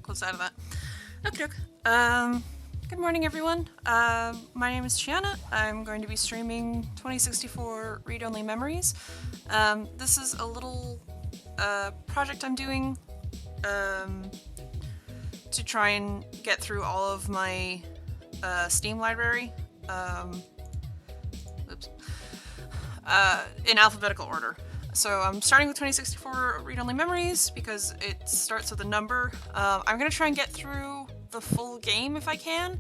close out of that. Okay. Good morning, everyone. My name is Chiana. I'm going to be streaming 2064 Read-Only Memories. This is a little project I'm doing to try and get through all of my Steam library. In alphabetical order. So I'm starting with 2064 Read-Only Memories because it starts with a number. I'm going to try and get through the full game if I can.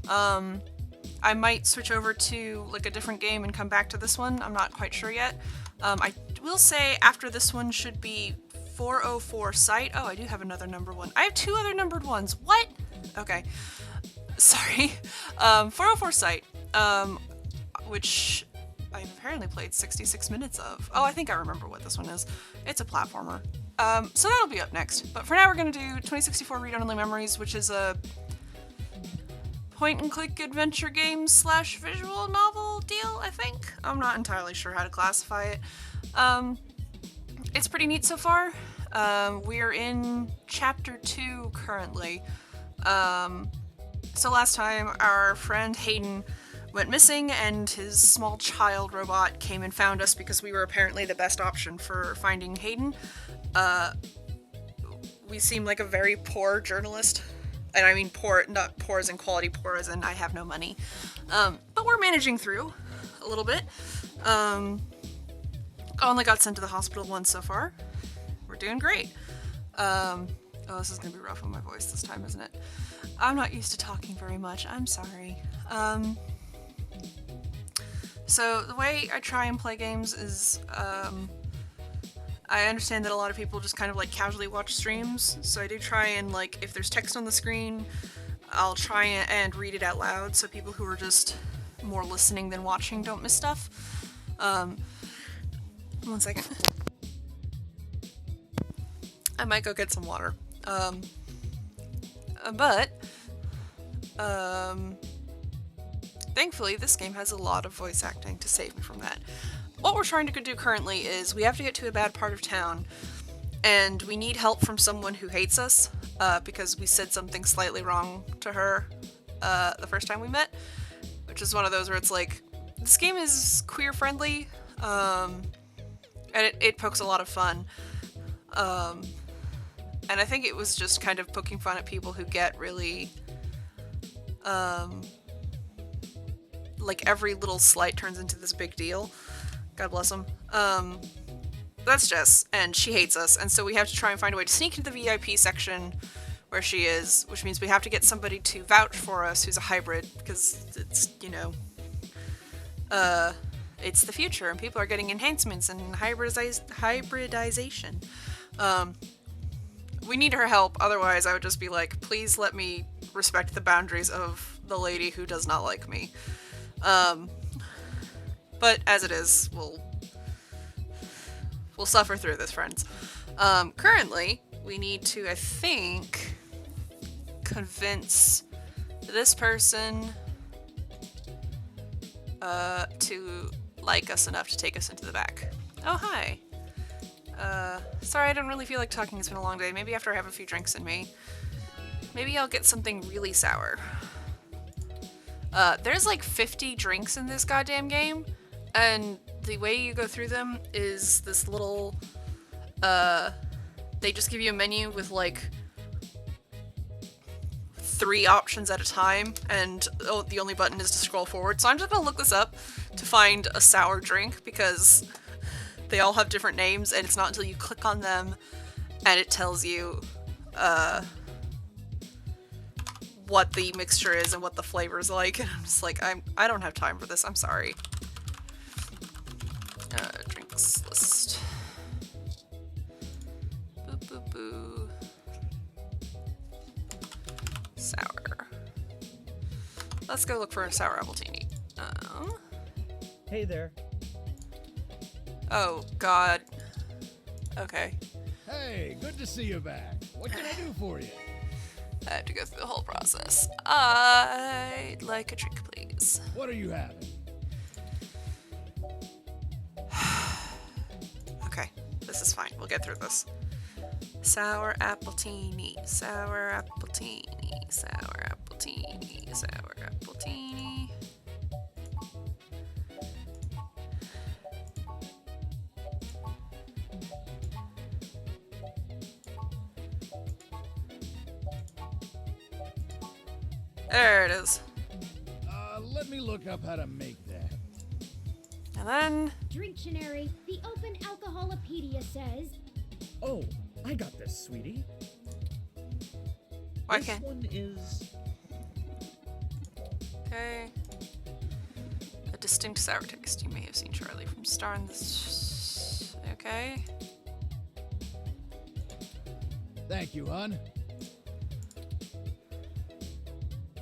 I might switch over to like a different game and come back to this one. I'm not quite sure yet. I will say after this one should be 404 Site. Oh, I do have another number one. I have two other numbered ones. What? Okay. Sorry. 404 Site, which I've apparently played 66 minutes of. Oh, I think I remember what this one is. It's a platformer. So that'll be up next. But for now, we're going to do 2064 Read-Only Memories, which is a point-and-click adventure game / visual novel deal, I think. I'm not entirely sure how to classify it. It's pretty neat so far. We're in Chapter 2 currently. So last time, our friend Hayden went missing, and his small child robot came and found us because we were apparently the best option for finding Hayden. We seem like a very poor journalist. And I mean poor, not poor as in quality, poor as in I have no money. But we're managing through a little bit. Only got sent to the hospital once so far. We're doing great. Oh, this is gonna be rough on my voice this time, isn't it? I'm not used to talking very much. I'm sorry. So the way I try and play games is, I understand that a lot of people just kind of like casually watch streams, so I do try and like, if there's text on the screen, I'll try and read it out loud so people who are just more listening than watching don't miss stuff. 1 second. I might go get some water. Thankfully, this game has a lot of voice acting to save me from that. What we're trying to do currently is we have to get to a bad part of town, and we need help from someone who hates us, because we said something slightly wrong to her the first time we met, which is one of those where it's like, this game is queer-friendly, and it pokes a lot of fun. And I think it was just kind of poking fun at people who get really, like every little slight turns into this big deal. God bless them. That's Jess, and she hates us, and so we have to try and find a way to sneak into the VIP section where she is, which means we have to get somebody to vouch for us who's a hybrid, because it's, you know, it's the future, and people are getting enhancements and hybridization. We need her help, otherwise I would just be like, please let me respect the boundaries of the lady who does not like me. But as it is, we'll suffer through this, friends. Currently, we need to, I think, convince this person to like us enough to take us into the back. Oh, hi. Sorry, I don't really feel like talking. It's been a long day. Maybe after I have a few drinks in me. Maybe I'll get something really sour. There's like 50 drinks in this goddamn game, and the way you go through them is this little, they just give you a menu with like 3 options at a time, and the only button is to scroll forward. So I'm just gonna look this up to find a sour drink, because they all have different names, and it's not until you click on them and it tells you, what the mixture is and what the flavor's like, and I'm just like, I don't have time for this, I'm sorry. Drinks list. Boo boo boo. Sour. Let's go look for a sour appletini. Hey there. Oh, God. Okay. Hey, good to see you back. What can I do for you? I have to go through the whole process. I'd like a drink, please. What are you having? Okay, this is fine. We'll get through this. Sour appletini, sour appletini, sour appletini, sour appletini. There it is. Let me look up how to make that. And then, Dictionary, the Open Alcoholopedia says, Oh, I got this, sweetie. why This can't? one is... Okay. A distinct sour taste. You may have seen Charlie from Star in this. Okay. Thank you, hon.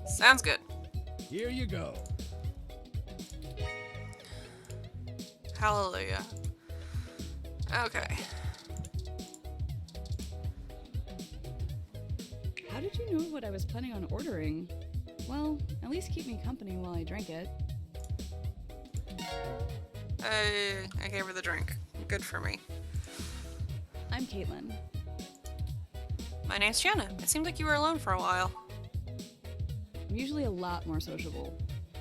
Sounds good. Here you go. Hallelujah. Okay. How did you know what I was planning on ordering? Well, at least keep me company while I drink it. I gave her the drink. Good for me. I'm Caitlin. My name's Jenna. It seemed like you were alone for a while. I'm usually a lot more sociable.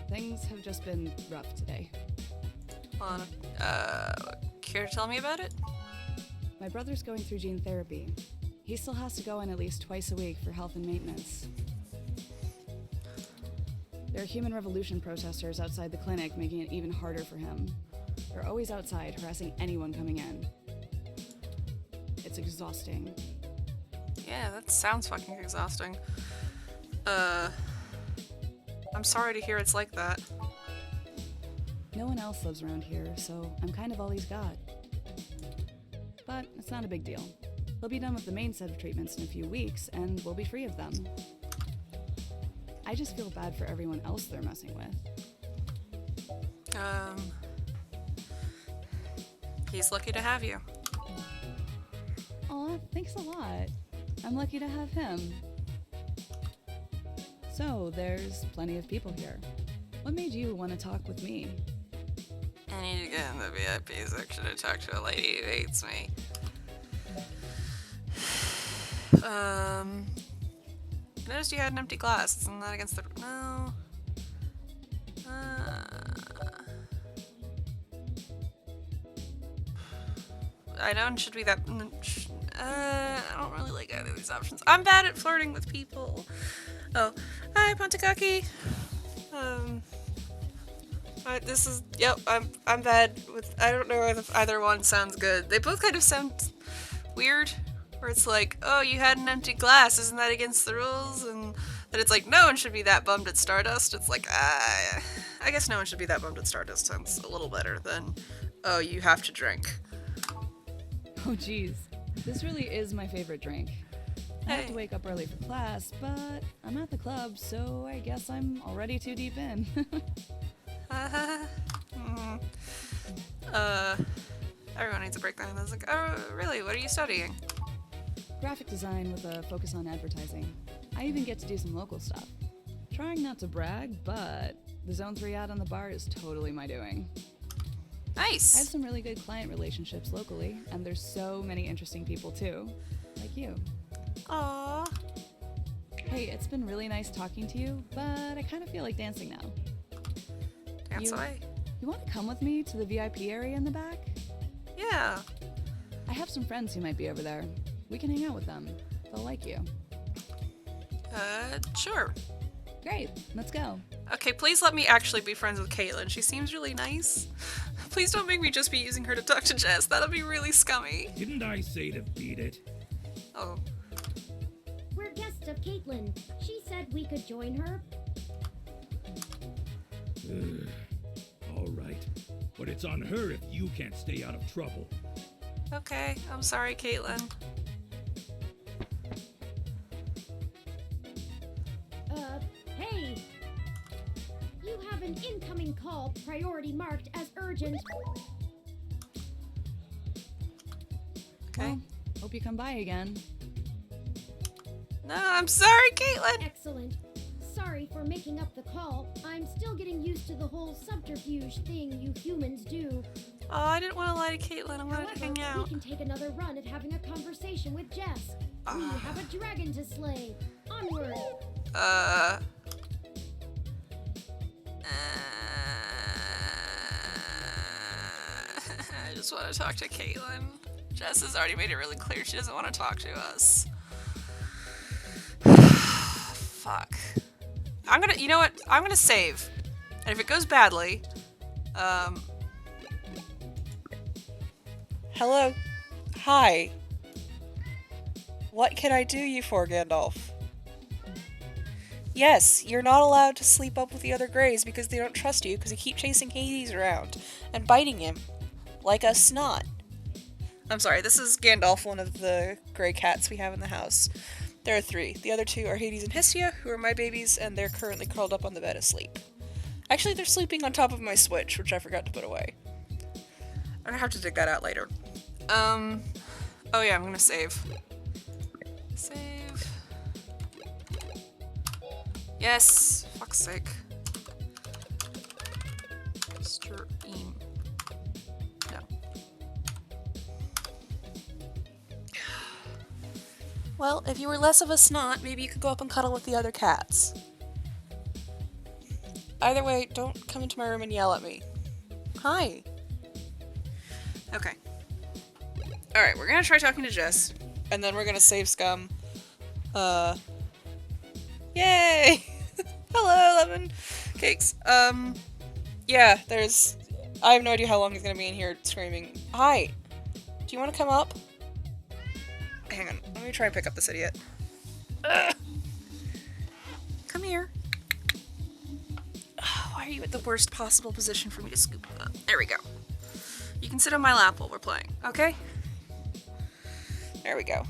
Things have just been rough today. Hold on. Care to tell me about it? My brother's going through gene therapy. He still has to go in at least twice a week for health and maintenance. There are Human Revolution protesters outside the clinic making it even harder for him. They're always outside harassing anyone coming in. It's exhausting. Yeah, that sounds fucking exhausting. I'm sorry to hear it's like that. No one else lives around here, so I'm kind of all he's got. But it's not a big deal. He'll be done with the main set of treatments in a few weeks, and we'll be free of them. I just feel bad for everyone else they're messing with. He's lucky to have you. Aw, thanks a lot. I'm lucky to have him. So, there's plenty of people here. What made you want to talk with me? I need to get in the VIP section to talk to a lady who hates me. I noticed you had an empty glass. Isn't that against the... No. I know it should be that... I don't really like either of these options. I'm bad at flirting with people. Oh. Hi, Pontakaki. This is... Yep, I'm bad with... I don't know if either one sounds good. They both kind of sound weird. Where it's like, oh, you had an empty glass, isn't that against the rules? And then it's like, no one should be that bummed at Stardust. It's like, I guess no one should be that bummed at Stardust. Sounds a little better than, oh, you have to drink. Oh geez, this really is my favorite drink. I have to Hey. wake up early for class, but I'm at the club, so I guess I'm already too deep in. Everyone needs a breakdown. I was like, oh, really? What are you studying? Graphic design with a focus on advertising. I even get to do some local stuff. Trying not to brag, but the Zone 3 ad on the bar is totally my doing. I have Nice. some really good client relationships locally, and there's so many interesting people too, like you. Aww. Hey, it's been really nice talking to you, but I kind of feel like dancing now. Dance You- away. You want to come with me to the VIP area in the back? Yeah. I have some friends who might be over there. We can hang out with them. They'll like you. Sure. Great, let's go. Okay, please let me actually be friends with Caitlin. She seems really nice. Please don't make me just be using her to talk to Jess. That'll be really scummy. Didn't I say to beat it? Oh. we're guests of Caitlin. She said we could join her. All right. But it's on her if you can't stay out of trouble. Okay, I'm sorry, Caitlin. Hey! You have an incoming call, priority marked as urgent. Okay. Well, hope you come by again. No, I'm sorry, Caitlin. Excellent. sorry for making up the call. I'm still getting used to the whole subterfuge thing you humans do. Oh, I didn't want to lie to Caitlin. I wanted to hang However, we out. can take another run at having a conversation with Jess. We have a dragon to slay. Onward! I just want to talk to Caitlin. Jess has already made it really clear she doesn't want to talk to us. Fuck. You know what? I'm gonna save. And if it goes badly, Hello. Hi. What can I do you for, Gandalf? Yes, you're not allowed to sleep up with the other Greys because they don't trust you because you keep chasing Hades around and biting him like a snot. I'm sorry, this is Gandalf, one of the Grey cats we have in the house. There are 3. The other 2 are Hades and Hestia, who are my babies, and they're currently curled up on the bed asleep. Actually, they're sleeping on top of my Switch, which I forgot to put away. I'm gonna have to dig that out later. Oh yeah, I'm gonna save. Save. Yes! Fuck's sake. Stream. No. Well, if you were less of a snot, maybe you could go up and cuddle with the other cats. Either way, don't come into my room and yell at me. Hi. Okay. Alright, we're gonna try talking to Jess, and then we're gonna save Scum. Yay! Hello, Lemon Cakes. Yeah, I have no idea how long he's gonna be in here screaming. Hi! Do you want to come up? Hang on, let me try and pick up this idiot. Ugh. Come here. Why are you at the worst possible position for me to scoop up? There we go. You can sit on my lap while we're playing, okay? There we go.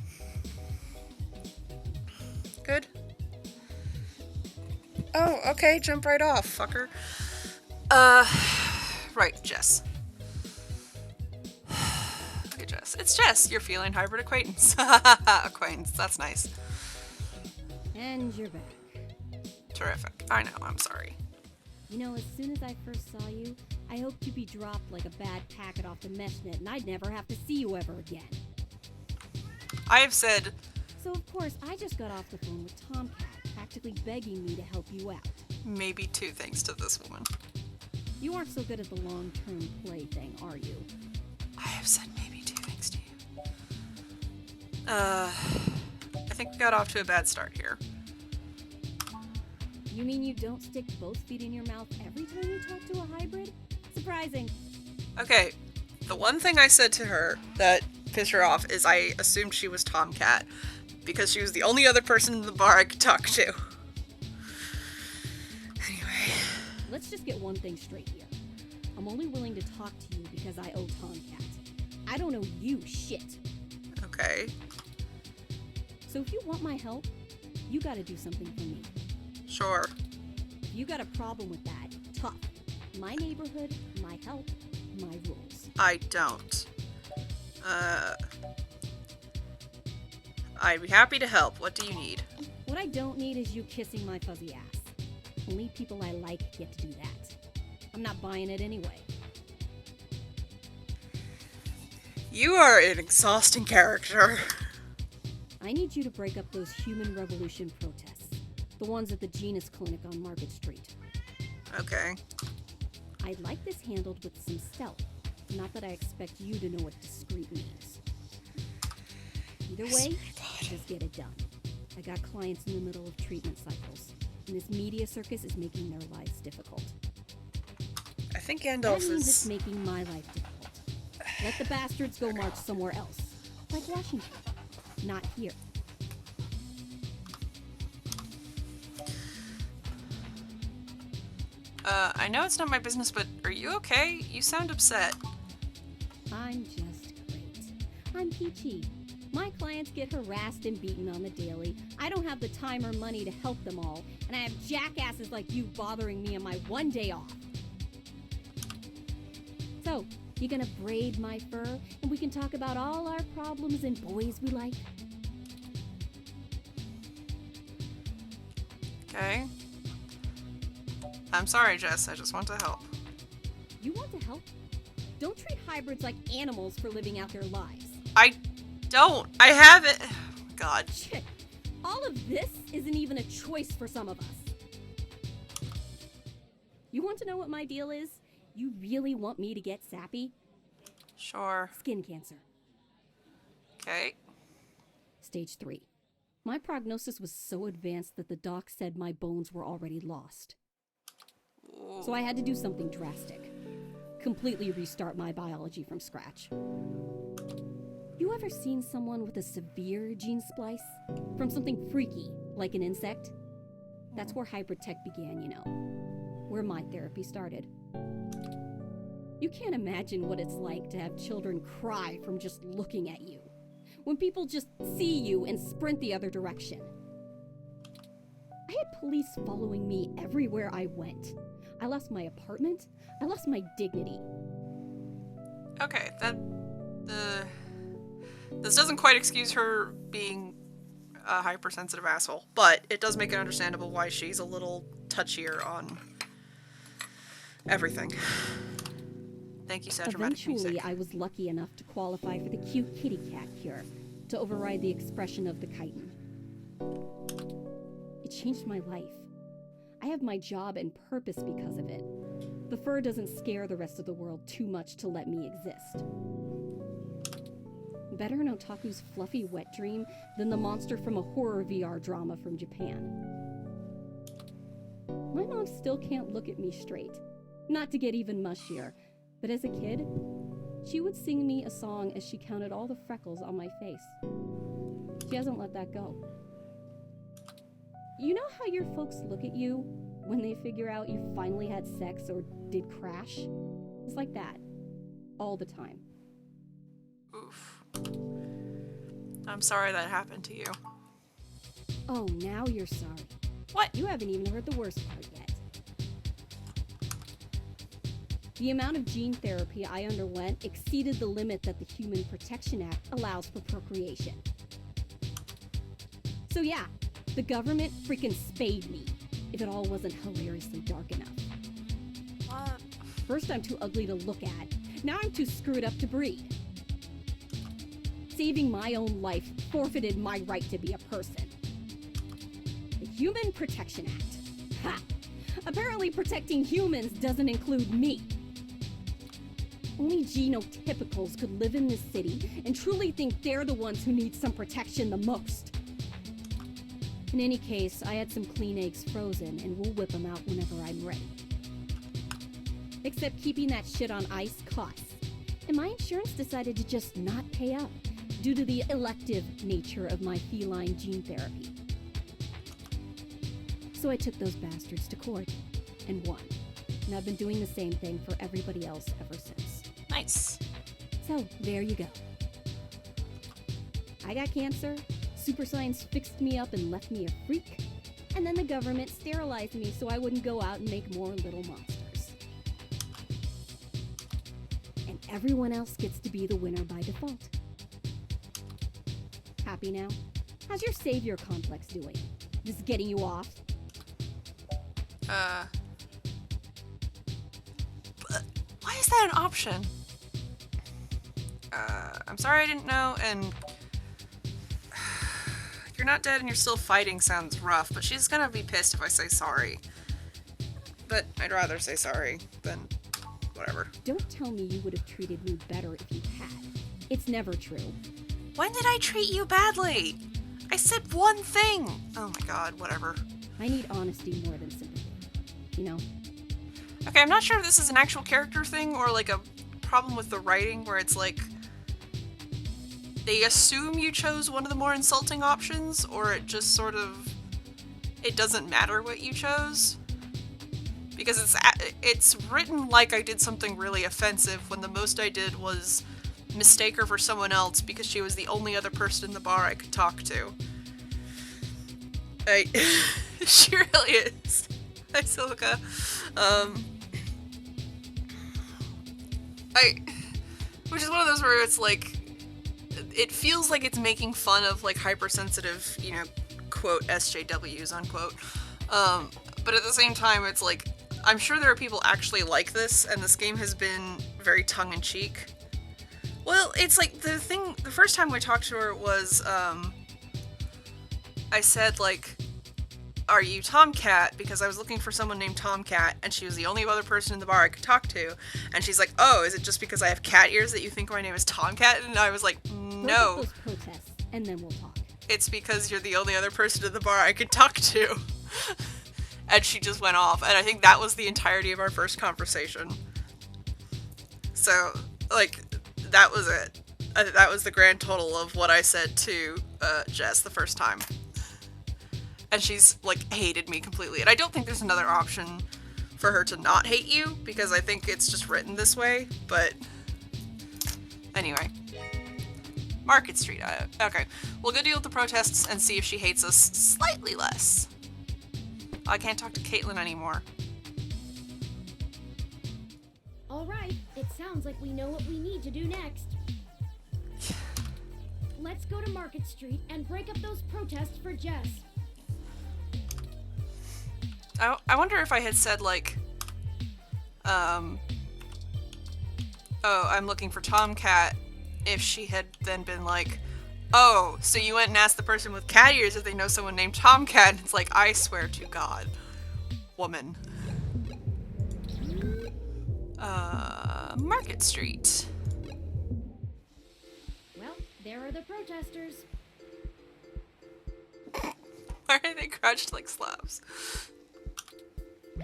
Good? Oh, okay, jump right off, fucker. Right, Jess. Okay, Jess. It's Jess, your feline hybrid acquaintance. Acquaintance, that's nice. And you're back. Terrific. I know, I'm sorry. You know, as soon as I first saw you, I hoped you'd be dropped like a bad packet off the mesh net and I'd never have to see you ever again. I have said... So of course, I just got off the phone with Tomcat, practically begging me to help you out. maybe 2 things to this woman. You aren't so good at the long-term play thing, are you? I have said maybe 2 things to you. I think we got off to a bad start here. You mean you don't stick both feet in your mouth every time you talk to a hybrid? Surprising. Okay, the one thing I said to her that pissed her off is I assumed she was Tomcat, because she was the only other person in the bar I could talk to. Anyway. Let's just get one thing straight here. I'm only willing to talk to you because I owe Tomcat. I don't owe you shit. Okay. So if you want my help, you gotta do something for me. Sure. If you got a problem with that, tough. My neighborhood, my help, my rules. I don't. I'd be happy to help. What do you need? What I don't need is you kissing my fuzzy ass. Only people I like get to do that. I'm not buying it anyway. You are an exhausting character. I need you to break up those human revolution protests. The ones at the Genus Clinic on Market Street. Okay. I'd like this handled with some stealth. Not that I expect you to know what discreet means. Either way, just get it done. I got clients in the middle of treatment cycles, and this media circus is making their lives difficult. I think That Gandalf means it's is... making my life difficult. Let the bastards go march somewhere else. Like Washington. Not here. I know it's not my business, but are you okay? You sound upset. I'm just great. I'm peachy. My clients get harassed and beaten on the daily. I don't have the time or money to help them all, and I have jackasses like you bothering me on my one day off. So, you gonna braid my fur, and we can talk about all our problems and boys we like? Okay. I'm sorry, Jess. I just want to help. You want to help? Don't treat hybrids like animals for living out their lives. I don't. I haven't. God. Shit. All of this isn't even a choice for some of us. You want to know what my deal is? You really want me to get sappy? Sure. Skin cancer. Okay. Stage 3. My prognosis was so advanced that the doc said my bones were already lost. So I had to do something drastic. Completely restart my biology from scratch. You ever seen someone with a severe gene splice? From something freaky, like an insect? That's where hybrid tech began, you know. Where my therapy started. You can't imagine what it's like to have children cry from just looking at you. When people just see you and sprint the other direction. I had police following me everywhere I went. I lost my apartment. I lost my dignity. Okay, this doesn't quite excuse her being a hypersensitive asshole, but it does make it understandable why she's a little touchier on everything. Thank you, sad dramatic music. Eventually, I was lucky enough to qualify for the cute kitty cat cure to override the expression of the chitin. It changed my life. I have my job and purpose because of it. The fur doesn't scare the rest of the world too much to let me exist. Better an otaku's fluffy wet dream than the monster from a horror VR drama from Japan. My mom still can't look at me straight. Not to get even mushier, but as a kid, she would sing me a song as she counted all the freckles on my face. She hasn't let that go. You know how your folks look at you when they figure out you finally had sex or did crash? It's like that. All the time. Oof. I'm sorry that happened to you. Oh, now you're sorry. What? You haven't even heard the worst part yet. The amount of gene therapy I underwent exceeded the limit that the Human Protection Act allows for procreation. So yeah, the government freaking spayed me, if it all wasn't hilariously dark enough. What? First I'm too ugly to look at, now I'm too screwed up to breed. Saving my own life forfeited my right to be a person. The Human Protection Act. Ha! Apparently protecting humans doesn't include me. Only genotypicals could live in this city and truly think they're the ones who need some protection the most. In any case, I had some clean eggs frozen and we'll whip them out whenever I'm ready. Except keeping that shit on ice costs. And my insurance decided to just not pay up due to the elective nature of my feline gene therapy. So I took those bastards to court and won. And I've been doing the same thing for everybody else ever since. Nice. So, there you go. I got cancer, super science fixed me up and left me a freak, and then the government sterilized me so I wouldn't go out and make more little monsters. And everyone else gets to be the winner by default. Happy now? How's your savior complex doing? This getting you off? But why is that an option? I'm sorry I didn't know, and you're not dead and you're still fighting sounds rough, but she's gonna be pissed if I say sorry. But I'd rather say sorry than whatever. Don't tell me you would have treated me better if you had. It's never true. When did I treat you badly? I said one thing! Oh my god, whatever. I need honesty more than sympathy. You know? Okay, I'm not sure if this is an actual character thing or like a problem with the writing where it's like they assume you chose one of the more insulting options, or it just sort of it doesn't matter what you chose, because it's written like I did something really offensive when the most I did was mistake her for someone else because she was the only other person in the bar I could talk to. She really is. Hi, Silica. Which is one of those where it's like, it feels like it's making fun of like hypersensitive, you know, quote SJWs unquote. But at the same time, it's like I'm sure there are people actually like this, and this game has been very tongue-in-cheek. Well, it's like, the first time we talked to her was, I said, like, are you Tomcat? Because I was looking for someone named Tomcat, and she was the only other person in the bar I could talk to. And she's like, oh, is it just because I have cat ears that you think my name is Tomcat? And I was like, no. Break up those protests, and then we'll talk. It's because you're the only other person in the bar I could talk to. And she just went off, and I think that was the entirety of our first conversation. So, like, that was it. That was the grand total of what I said to Jess the first time. And she's, like, hated me completely. And I don't think there's another option for her to not hate you, because I think it's just written this way, but anyway. Market Street, okay. We'll go deal with the protests and see if she hates us slightly less. I can't talk to Caitlin anymore. Alright, it sounds like we know what we need to do next. Let's go to Market Street and break up those protests for Jess. I wonder if I had said, like, oh, I'm looking for Tomcat, if she had then been like, oh, so you went and asked the person with cat ears if they know someone named Tomcat, and it's like, I swear to God, woman. Market Street. Well, there are the protesters. Why are they crouched like slabs?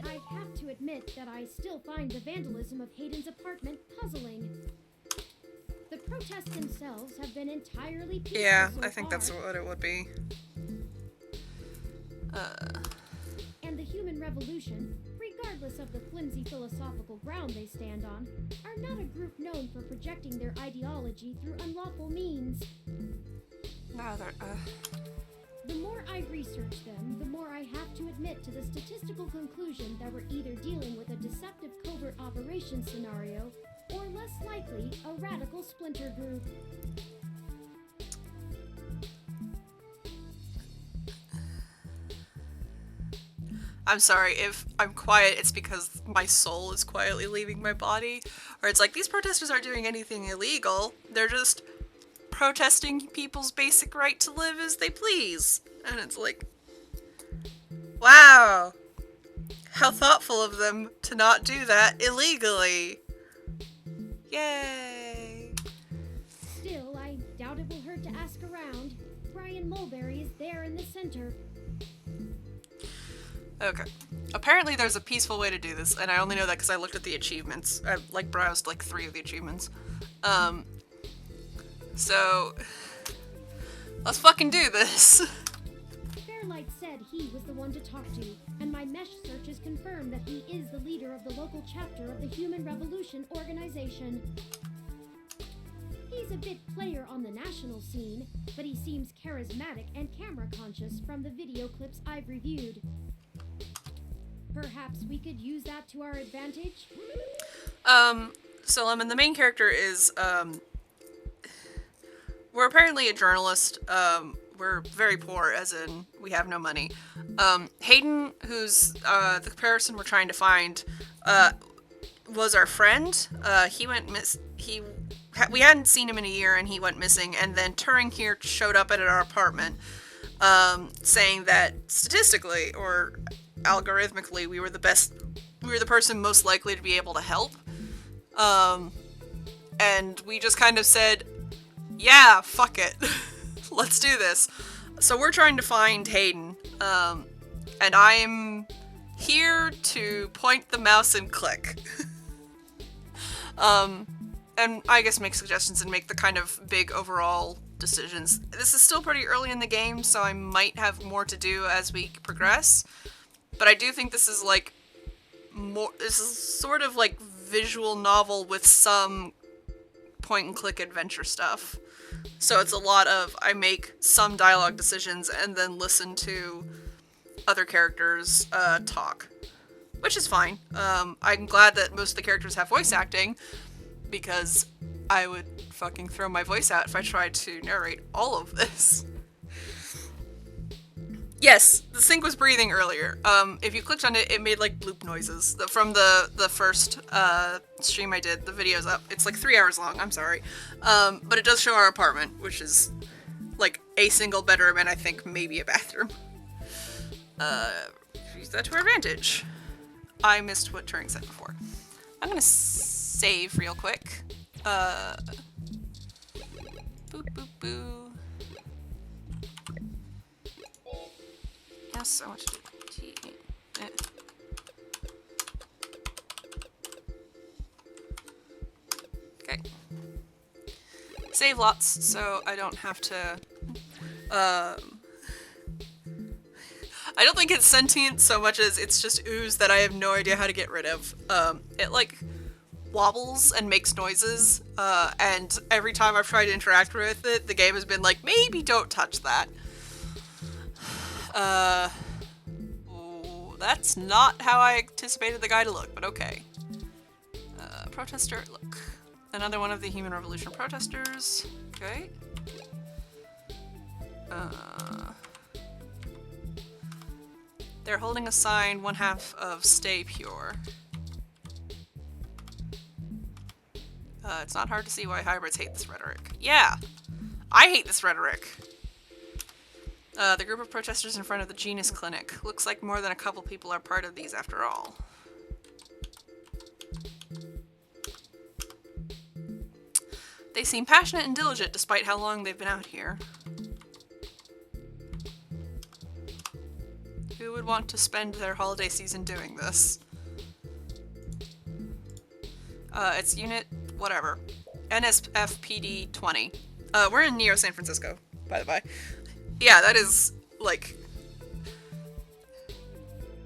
I have to admit that I still find the vandalism of Hayden's apartment puzzling. The protests themselves have been entirely peaceful Yeah, so I think far, that's what it would be. and the human revolution, regardless of the flimsy philosophical ground they stand on, are not a group known for projecting their ideology through unlawful means. No, they're, The more I research them, the more I have to admit to the statistical conclusion that we're either dealing with a deceptive covert operation scenario, or less likely, a radical splinter group. I'm sorry, if I'm quiet, it's because my soul is quietly leaving my body. Or it's like, these protesters aren't doing anything illegal. They're just protesting people's basic right to live as they please. And it's like, wow, how thoughtful of them to not do that illegally. Yay. Still, I doubt it will hurt to ask around. Brian Mulberry is there in the center. Okay. Apparently there's a peaceful way to do this, and I only know that because I looked at the achievements. I, like, browsed, like, 3 of the achievements. So, let's fucking do this. Fairlight said he was the one to talk to, and my mesh searches confirm that he is the leader of the local chapter of the Human Revolution organization. He's a bit player on the national scene, but he seems charismatic and camera conscious from the video clips I've reviewed. Perhaps we could use that to our advantage? So Lemon, the main character is, we're apparently a journalist. We're very poor, as in, we have no money. Hayden, who's, the person we're trying to find, was our friend. He went we hadn't seen him in a year, and he went missing, and then Turing here showed up at our apartment, saying that statistically, or algorithmically, we were the person most likely to be able to help. And we just kind of said, yeah, fuck it. Let's do this. So we're trying to find Hayden, and I'm here to point the mouse and click. And I guess make suggestions and make the kind of big overall decisions. This is still pretty early in the game, so I might have more to do as we progress. But I do think this is like this is sort of like visual novel with some point and click adventure stuff. So it's a lot of, I make some dialogue decisions and then listen to other characters talk, which is fine. I'm glad that most of the characters have voice acting, because I would fucking throw my voice out if I tried to narrate all of this. Yes, the sink was breathing earlier. If you clicked on it, it made like bloop noises from the first stream I did. The video's up. It's like 3 hours long. I'm sorry, but it does show our apartment, which is like a single bedroom and I think maybe a bathroom. Use that to our advantage. I missed what Turing said before. I'm gonna save real quick. Boop boop boo. Yes, I want to do T. Okay. Save lots, so I don't have to. I don't think it's sentient so much as it's just ooze that I have no idea how to get rid of. It like wobbles and makes noises, and every time I've tried to interact with it, the game has been like, maybe don't touch that. That's not how I anticipated the guy to look, but okay. Protester, look. Another one of the Human Revolution protesters. Okay. They're holding a sign, 1/2 of Stay Pure. It's not hard to see why hybrids hate this rhetoric. Yeah! I hate this rhetoric! The group of protesters in front of the Genus Clinic. Looks like more than a couple people are part of these after all. They seem passionate and diligent despite how long they've been out here. Who would want to spend their holiday season doing this? It's unit whatever. NSFPD 20. We're in Neo San Francisco, by the way. Yeah, that is like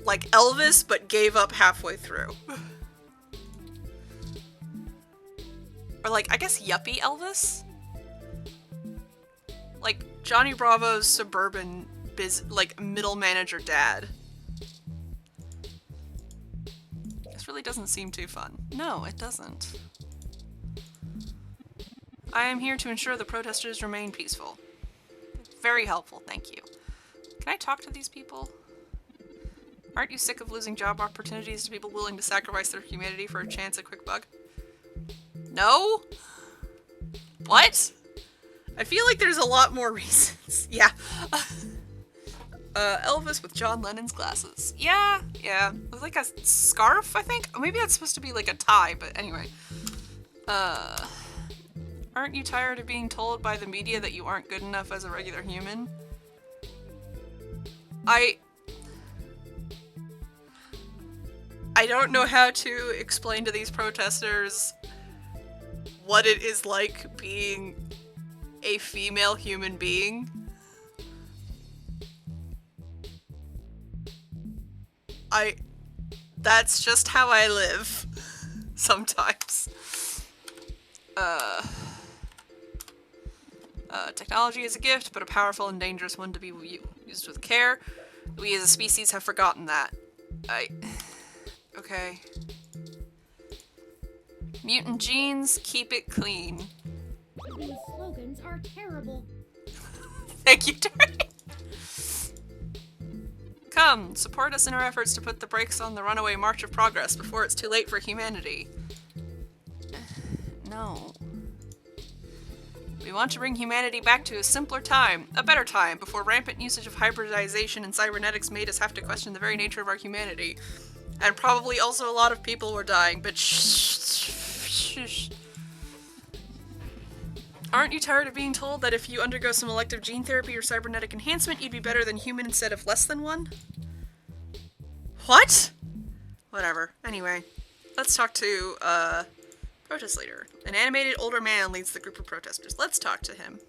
Elvis, but gave up halfway through. Or like, I guess yuppie Elvis? Like Johnny Bravo's suburban middle manager dad. This really doesn't seem too fun. No, it doesn't. I am here to ensure the protesters remain peaceful. Very helpful, thank you. Can I talk to these people? Aren't you sick of losing job opportunities to people willing to sacrifice their humanity for a chance at quick bug? No? What? I feel like there's a lot more reasons. Yeah. Elvis with John Lennon's glasses. Yeah. With like a scarf, I think? Or maybe that's supposed to be like a tie, but anyway. Aren't you tired of being told by the media that you aren't good enough as a regular human? I don't know how to explain to these protesters what it is like being a female human being. That's just how I live. Sometimes. Technology is a gift, but a powerful and dangerous one to be used with care. We as a species have forgotten that. Okay. Mutant genes, keep it clean. These slogans are terrible. Thank you, Terry. Come, support us in our efforts to put the brakes on the runaway march of progress before it's too late for humanity. No. We want to bring humanity back to a simpler time, a better time, before rampant usage of hybridization and cybernetics made us have to question the very nature of our humanity. And probably also a lot of people were dying, but shh. Aren't you tired of being told that if you undergo some elective gene therapy or cybernetic enhancement, you'd be better than human instead of less than one? What? Whatever. Anyway, let's talk to, protest leader. An animated older man leads the group of protesters. Let's talk to him.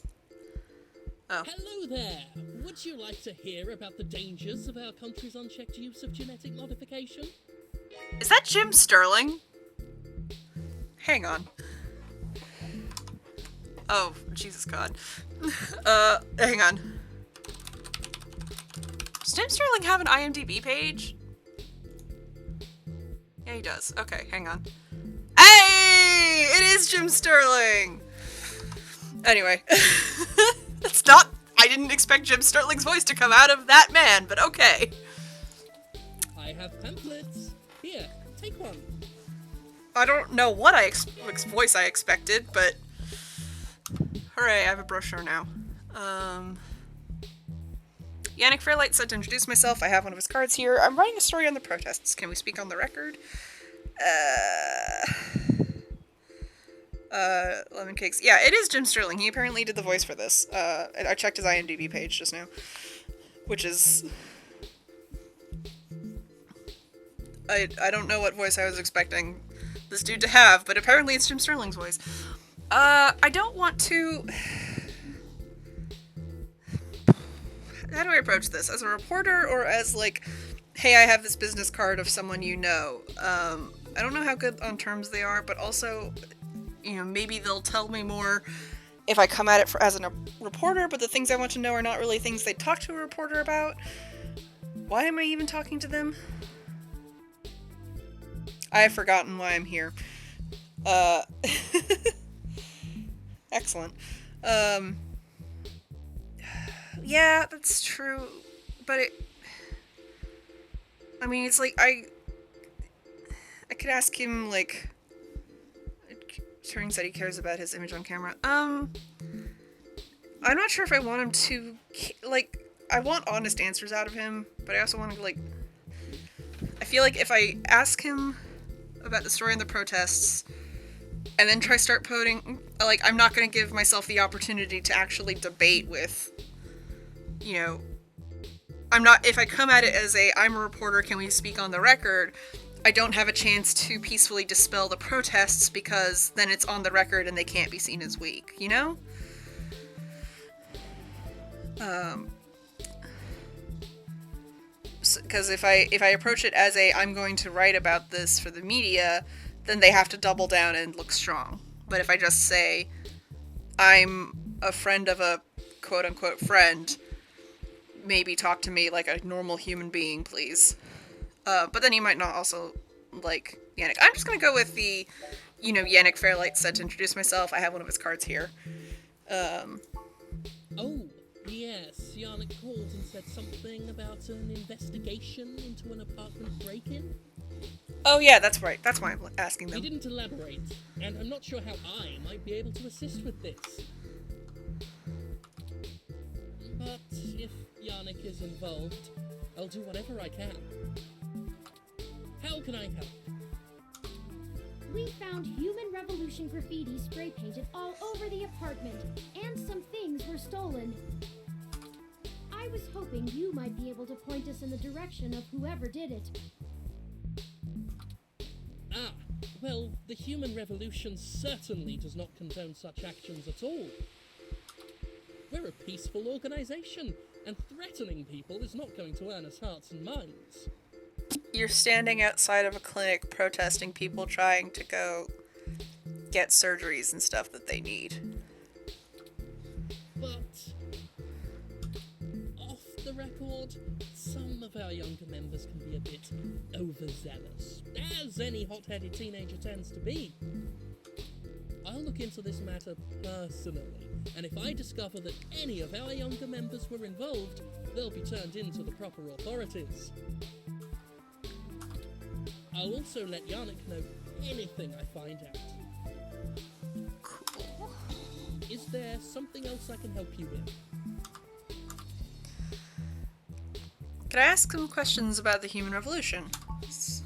Oh. Hello there! Would you like to hear about the dangers of our country's unchecked use of genetic modification? Is that Jim Sterling? Hang on. Oh, Jesus God. Hang on. Does Jim Sterling have an IMDb page? Yeah, he does. Okay, hang on. Hey! It is Jim Sterling! Anyway. It's not... I didn't expect Jim Sterling's voice to come out of that man, but okay. I have pamphlets. Here, take one. I don't know what voice I expected, but hooray, I have a brochure now. Yannick Fairlight said to introduce myself. I have one of his cards here. I'm writing a story on the protests. Can we speak on the record? Lemon Cakes. Yeah, it is Jim Sterling. He apparently did the voice for this. I checked his IMDb page just now, which is... I don't know what voice I was expecting this dude to have, but apparently it's Jim Sterling's voice. I don't want to... How do I approach this? As a reporter or as, like, hey, I have this business card of someone you know? I don't know how good on terms they are, but also, you know, maybe they'll tell me more if I come at it as a reporter, but the things I want to know are not really things they'd talk to a reporter about. Why am I even talking to them? I have forgotten why I'm here. Excellent. Yeah, that's true, but I mean, it's like, I could ask him, like, Turing said he cares about his image on camera. I'm not sure if I want him to, like, I want honest answers out of him, but I also want to, like, I feel like if I ask him about the story and the protests, and then start putting, like, I'm not going to give myself the opportunity to actually debate with, you know, if I come at it as I'm a reporter, can we speak on the record, I don't have a chance to peacefully dispel the protests because then it's on the record and they can't be seen as weak, you know? Because if I approach it as I'm going to write about this for the media, then they have to double down and look strong. But if I just say, I'm a friend of a quote-unquote friend, maybe talk to me like a normal human being, please. But then he might not also like Yannick. I'm just gonna go with the, you know, Yannick Fairlight said to introduce myself. I have one of his cards here. Oh, yes, Yannick called and said something about an investigation into an apartment break-in. Oh yeah, that's right. That's why I'm asking them. He didn't elaborate, and I'm not sure how I might be able to assist with this. But if Yannick is involved, I'll do whatever I can. How can I help? We found Human Revolution graffiti spray painted all over the apartment, and some things were stolen. I was hoping you might be able to point us in the direction of whoever did it. Ah, well, the Human Revolution certainly does not condone such actions at all. We're a peaceful organisation, and threatening people is not going to earn us hearts and minds. You're standing outside of a clinic protesting people trying to go get surgeries and stuff that they need. But, off the record, some of our younger members can be a bit overzealous, as any hot-headed teenager tends to be. I'll look into this matter personally, and if I discover that any of our younger members were involved, they'll be turned in to the proper authorities. I'll also let Yannick know anything I find out. Cool. Is there something else I can help you with? Can I ask some questions about the Human Revolution?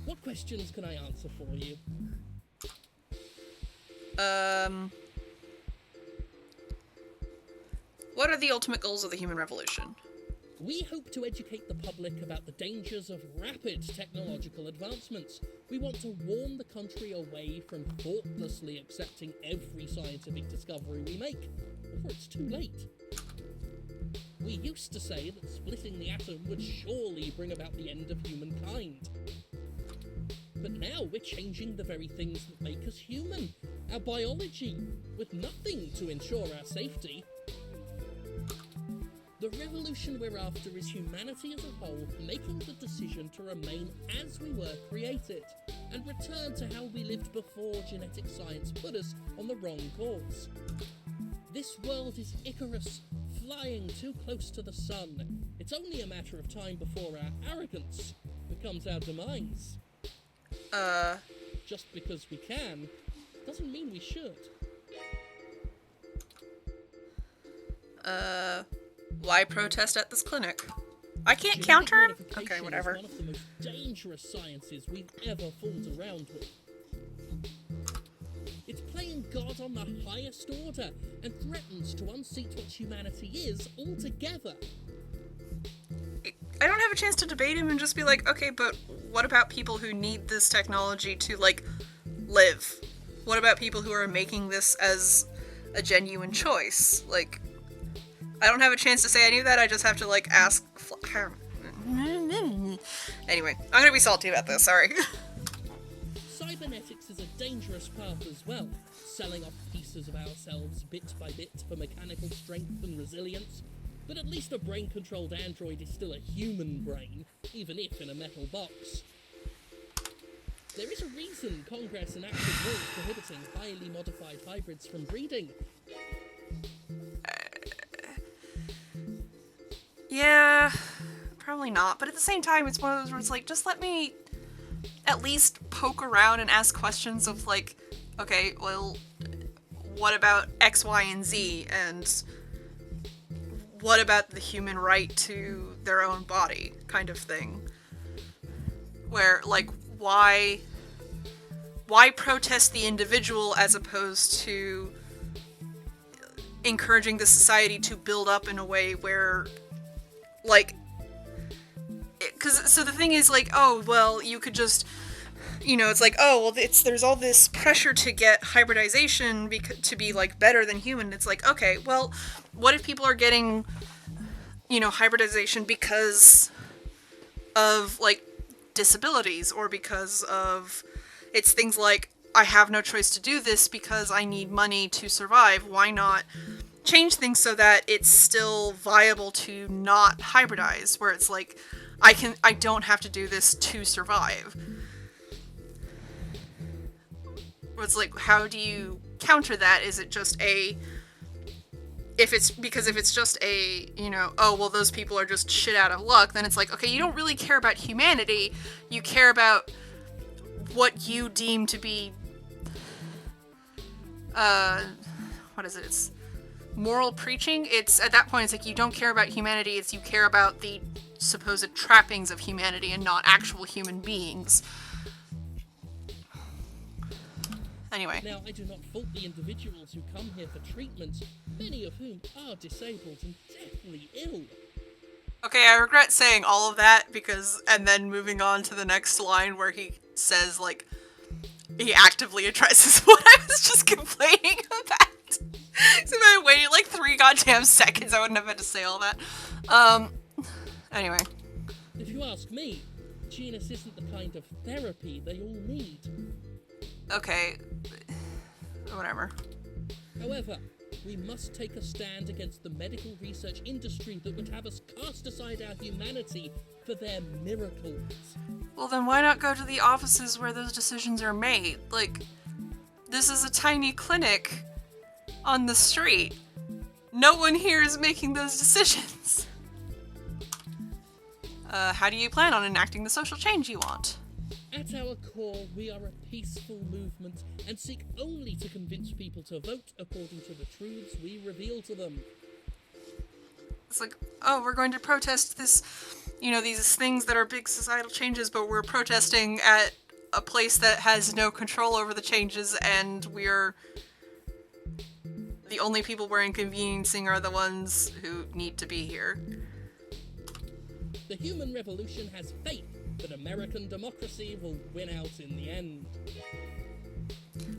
What questions can I answer for you? What are the ultimate goals of the Human Revolution? We hope to educate the public about the dangers of rapid technological advancements. We want to warn the country away from thoughtlessly accepting every scientific discovery we make, before it's too late. We used to say that splitting the atom would surely bring about the end of humankind. But now we're changing the very things that make us human, our biology, with nothing to ensure our safety. The revolution we're after is humanity as a whole making the decision to remain as we were created, and return to how we lived before genetic science put us on the wrong course. This world is Icarus, flying too close to the sun. It's only a matter of time before our arrogance becomes our demise. Just because we can, doesn't mean we should. Why protest at this clinic? I can't Genetic counter him? modification Okay, is whatever. one of the most dangerous sciences we've ever fooled around with. It's playing God on the highest order and threatens to unseat what humanity is altogether. I don't have a chance to debate him and just be like, okay, but what about people who need this technology to, like, live? What about people who are making this as a genuine choice? Like, I don't have a chance to say any of that, I just have to, like, ask... Anyway, I'm gonna be salty about this, sorry. Cybernetics is a dangerous path as well, selling off pieces of ourselves bit by bit for mechanical strength and resilience. But at least a brain-controlled android is still a human brain, even if in a metal box. There is a reason Congress enacted laws prohibiting highly modified hybrids from breeding. Yeah, probably not. But at the same time, it's one of those where it's like, just let me at least poke around and ask questions of like, okay, well, what about X, Y, and Z? And what about the human right to their own body kind of thing? Where, like, why protest the individual as opposed to encouraging the society to build up in a way where, like, so the thing is, like, oh, well, you could just, you know, it's like, oh, well, there's all this pressure to get hybridization to be, like, better than human. It's like, okay, well, what if people are getting, you know, hybridization because of, like, disabilities, or because of, it's things like, I have no choice to do this because I need money to survive. Why not change things so that it's still viable to not hybridize, where it's like, I don't have to do this to survive. Where it's like, how do you counter that? Is it just if it's just a, you know, oh, well, those people are just shit out of luck, then it's like, okay, you don't really care about humanity, you care about what you deem to be, what is it, it's moral preaching? It's, at that point, it's like, you don't care about humanity, it's you care about the supposed trappings of humanity and not actual human beings. Anyway. Now, I do not fault the individuals who come here for treatment, many of whom are disabled and deathly ill. Okay, I regret saying all of that because, and then moving on to the next line where he says, like, he actively addresses what I was just complaining about. So if I waited like 3 goddamn seconds, I wouldn't have had to say all that. Anyway. If you ask me, Genus isn't the kind of therapy they all need. Okay. Whatever. However, we must take a stand against the medical research industry that would have us cast aside our humanity for their miracles. Well, then why not go to the offices where those decisions are made? Like, this is a tiny clinic on the street. No one here is making those decisions. How do you plan on enacting the social change you want? At our core, we are a peaceful movement and seek only to convince people to vote according to the truths we reveal to them. It's like, oh, we're going to protest this, you know, these things that are big societal changes, but we're protesting at a place that has no control over the changes, and we're the only people we're inconveniencing are the ones who need to be here. The human revolution has faith that American democracy will win out in the end.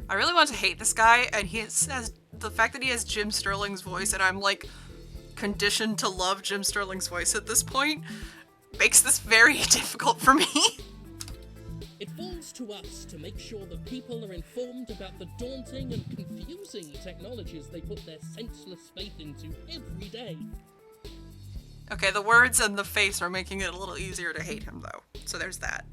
I really want to hate this guy, and he has the fact that he has Jim Sterling's voice, and I'm like conditioned to love Jim Sterling's voice at this point, makes this very difficult for me. It falls to us to make sure that people are informed about the daunting and confusing technologies they put their senseless faith into every day. Okay, the words and the face are making it a little easier to hate him, though. So there's that.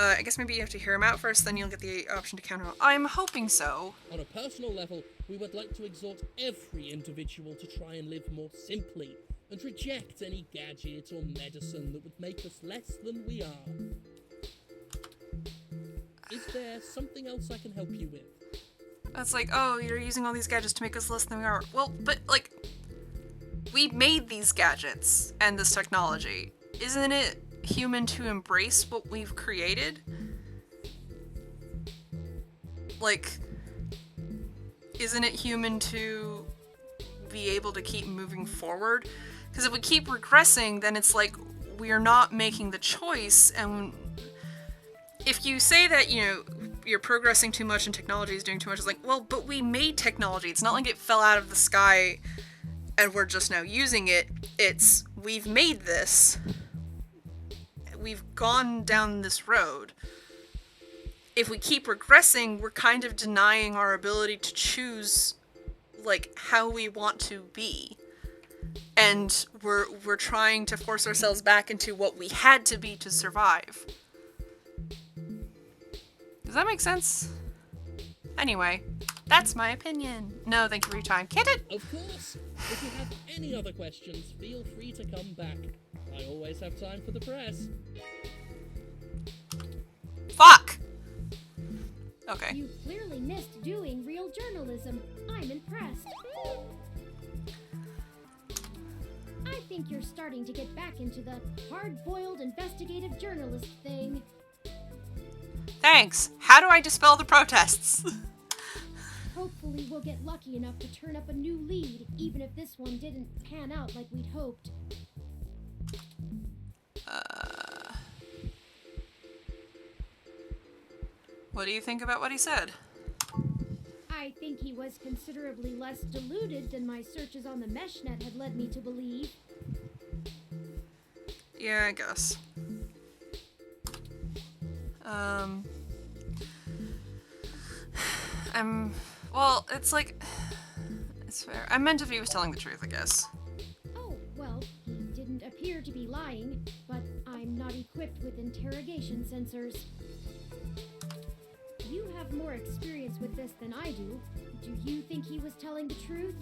I guess maybe you have to hear him out first, then you'll get the option to counter. I'm hoping so. On a personal level, we would like to exhort every individual to try and live more simply and reject any gadget or medicine that would make us less than we are. Is there something else I can help you with? It's like, oh, you're using all these gadgets to make us less than we are. Well, but, like, we made these gadgets and this technology. Isn't it human to embrace what we've created? Like, isn't it human to be able to keep moving forward? Because if we keep regressing, then it's like we are not making the choice. And if you say that, you know, you're progressing too much and technology is doing too much, it's like, well, but we made technology. It's not like it fell out of the sky and we're just now using it. It's, we've made this. We've gone down this road. If we keep regressing, we're kind of denying our ability to choose, like, how we want to be. And we're trying to force ourselves back into what we had to be to survive. Does that make sense? Anyway, that's my opinion. No, thank you for your time. Get it? Of course! If you have any other questions, feel free to come back. I always have time for the press. Fuck! Okay. You clearly missed doing real journalism. I'm impressed. I think you're starting to get back into the hard-boiled investigative journalist thing. Thanks. How do I dispel the protests? Hopefully we'll get lucky enough to turn up a new lead, even if this one didn't pan out like we'd hoped. What do you think about what he said? I think he was considerably less deluded than my searches on the meshnet had led me to believe. Yeah, I guess. Well, it's like, it's fair. I meant if he was telling the truth, I guess. Oh, well, he didn't appear to be lying, but I'm not equipped with interrogation sensors. You have more experience with this than I do. Do you think he was telling the truth?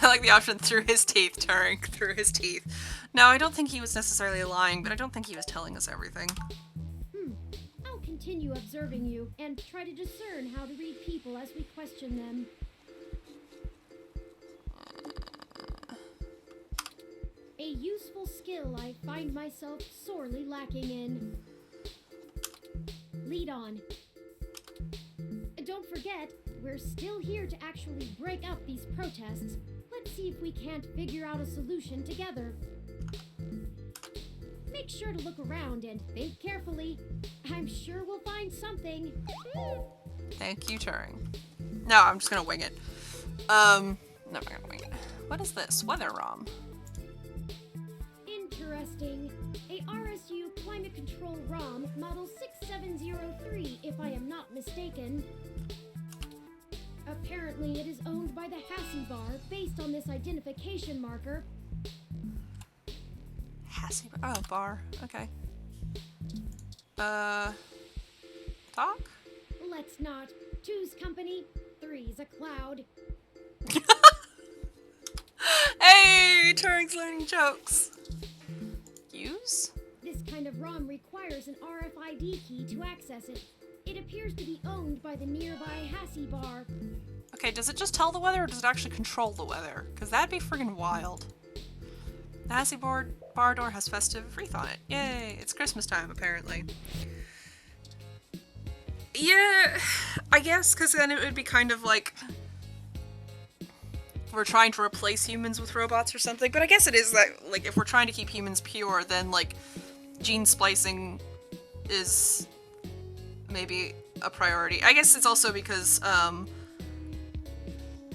I like the option through his teeth, Turing, through his teeth. No, I don't think he was necessarily lying, but I don't think he was telling us everything. I'll continue observing you and try to discern how to read people as we question them. A useful skill I find myself sorely lacking in. Lead on. Don't forget, we're still here to actually break up these protests. Let's see if we can't figure out a solution together. Make sure to look around and think carefully. I'm sure we'll find something. Thank you, Turing. No, I'm just gonna wing it. No, I'm not gonna wing it. What is this? Weather ROM. Interesting. A RSU Climate Control ROM, model 6703, if I am not mistaken. Apparently, it is owned by the Hassie Bar, based on this identification marker. Hassie Bar. Oh, bar. Okay. Talk? Let's not. Two's company, three's a cloud. Hey, Turing's learning jokes. Use? This kind of ROM requires an RFID key to access it. It appears to be owned by the nearby Hassie Bar. Okay, does it just tell the weather or does it actually control the weather? Because that'd be friggin' wild. The Hassie bar door has festive wreath on it. Yay! It's Christmas time, apparently. Yeah, I guess, because then it would be kind of like we're trying to replace humans with robots or something. But I guess it is that, like, if we're trying to keep humans pure, then, like, gene splicing is maybe a priority. I guess it's also because,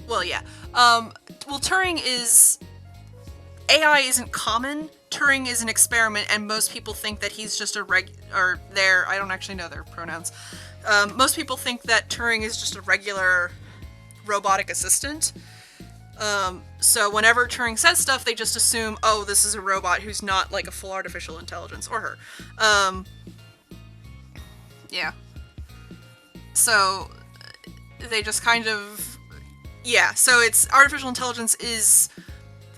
well, yeah. Well, Turing is... AI isn't common. Turing is an experiment, and most people think that he's just a I don't actually know their pronouns. Most people think that Turing is just a regular robotic assistant. So whenever Turing says stuff, they just assume, oh, this is a robot who's not like a full artificial intelligence, or her. Yeah. So they just kind of, yeah, so it's artificial intelligence is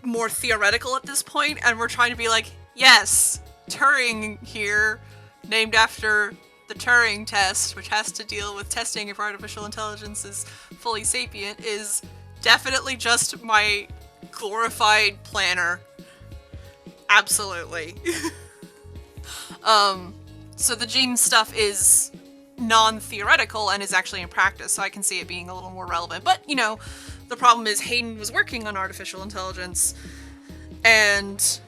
more theoretical at this point, and we're trying to be like, yes, Turing here, named after the Turing test, which has to deal with testing if artificial intelligence is fully sapient, is definitely just my glorified planner. Absolutely. So the gene stuff is non-theoretical and is actually in practice, so I can see it being a little more relevant. But, you know, the problem is Hayden was working on artificial intelligence, and